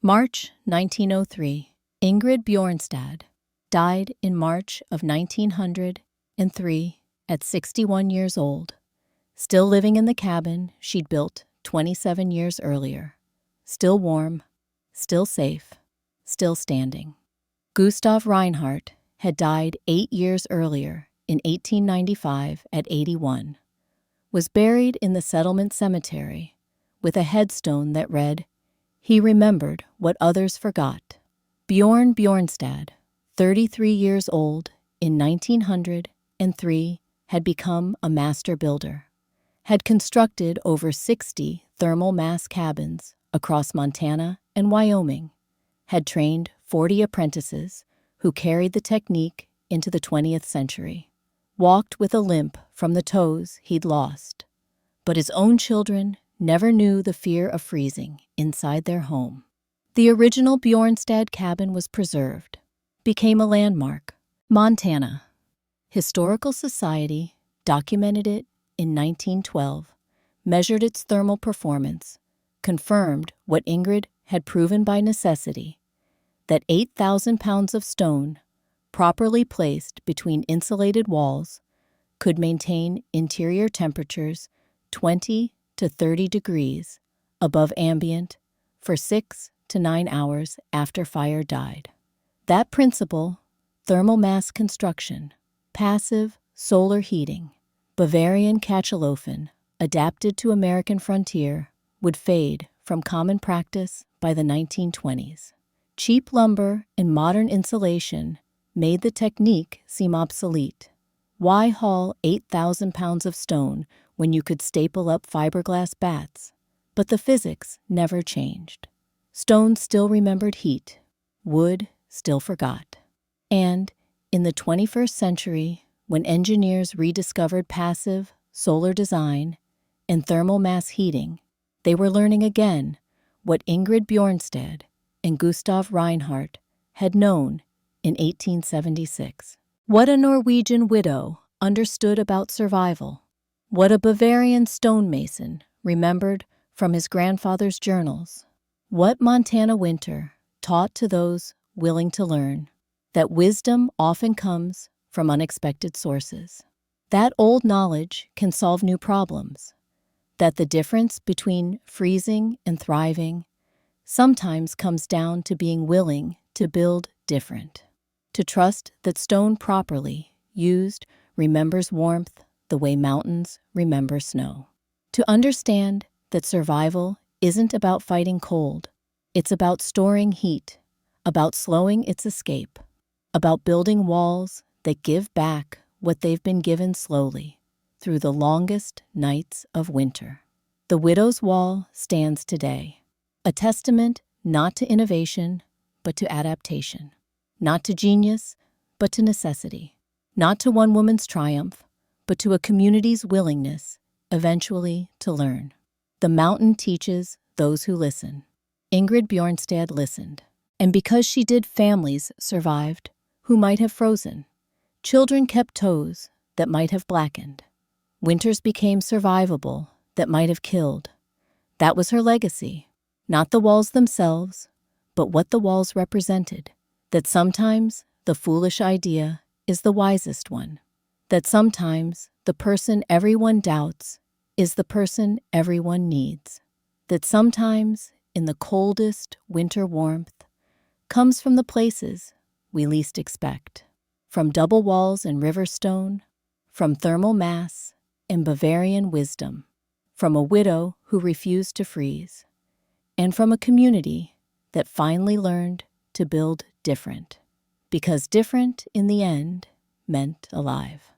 March 1903. Ingrid Bjornstad died in March of 1903 at 61 years old, still living in the cabin she'd built 27 years earlier. Still warm, still safe, still standing. Gustav Reinhardt had died 8 years earlier in 1895 at 81, was buried in the settlement cemetery with a headstone that read, "He remembered what others forgot." Bjorn Bjornstad, 33 years old in 1903, had become a master builder, had constructed over 60 thermal mass cabins across Montana and Wyoming, had trained 40 apprentices who carried the technique into the 20th century, walked with a limp from the toes he'd lost. But his own children never knew the fear of freezing inside their home. The original Bjornstad cabin was preserved, became a landmark. Montana Historical Society documented it in 1912, measured its thermal performance, confirmed what Ingrid had proven by necessity, that 8,000 pounds of stone, properly placed between insulated walls, could maintain interior temperatures 20 to 30 degrees above ambient for 6 to 9 hours after fire died. That principle, thermal mass construction, passive solar heating, Bavarian Kachelofen, adapted to American frontier, would fade from common practice by the 1920s. Cheap lumber and modern insulation made the technique seem obsolete. Why haul 8,000 pounds of stone when you could staple up fiberglass bats? But the physics never changed. Stone still remembered heat. Wood still forgot. And in the 21st century, when engineers rediscovered passive solar design and thermal mass heating, they were learning again what Ingrid Bjornstad and Gustav Reinhardt had known in 1876. What a Norwegian widow understood about survival. What a Bavarian stonemason remembered from his grandfather's journals. What Montana winter taught to those willing to learn that wisdom often comes from unexpected sources. That old knowledge can solve new problems. That the difference between freezing and thriving sometimes comes down to being willing to build different. To trust that stone properly used remembers warmth the way mountains remember snow. To understand that survival isn't about fighting cold. It's about storing heat, about slowing its escape, about building walls that give back what they've been given slowly through the longest nights of winter. The Widow's Wall stands today, a testament not to innovation, but to adaptation, not to genius, but to necessity, not to one woman's triumph, but to a community's willingness eventually to learn. The mountain teaches those who listen. Ingrid Bjornstad listened, and because she did, families survived who might have frozen. Children kept toes that might have blackened. Winters became survivable that might have killed. That was her legacy, not the walls themselves, but what the walls represented. That sometimes the foolish idea is the wisest one. That sometimes the person everyone doubts is the person everyone needs. That sometimes, in the coldest winter warmth, comes from the places we least expect. From double walls and river stone, from thermal mass and Bavarian wisdom, from a widow who refused to freeze, and from a community that finally learned to build different, because different in the end meant alive.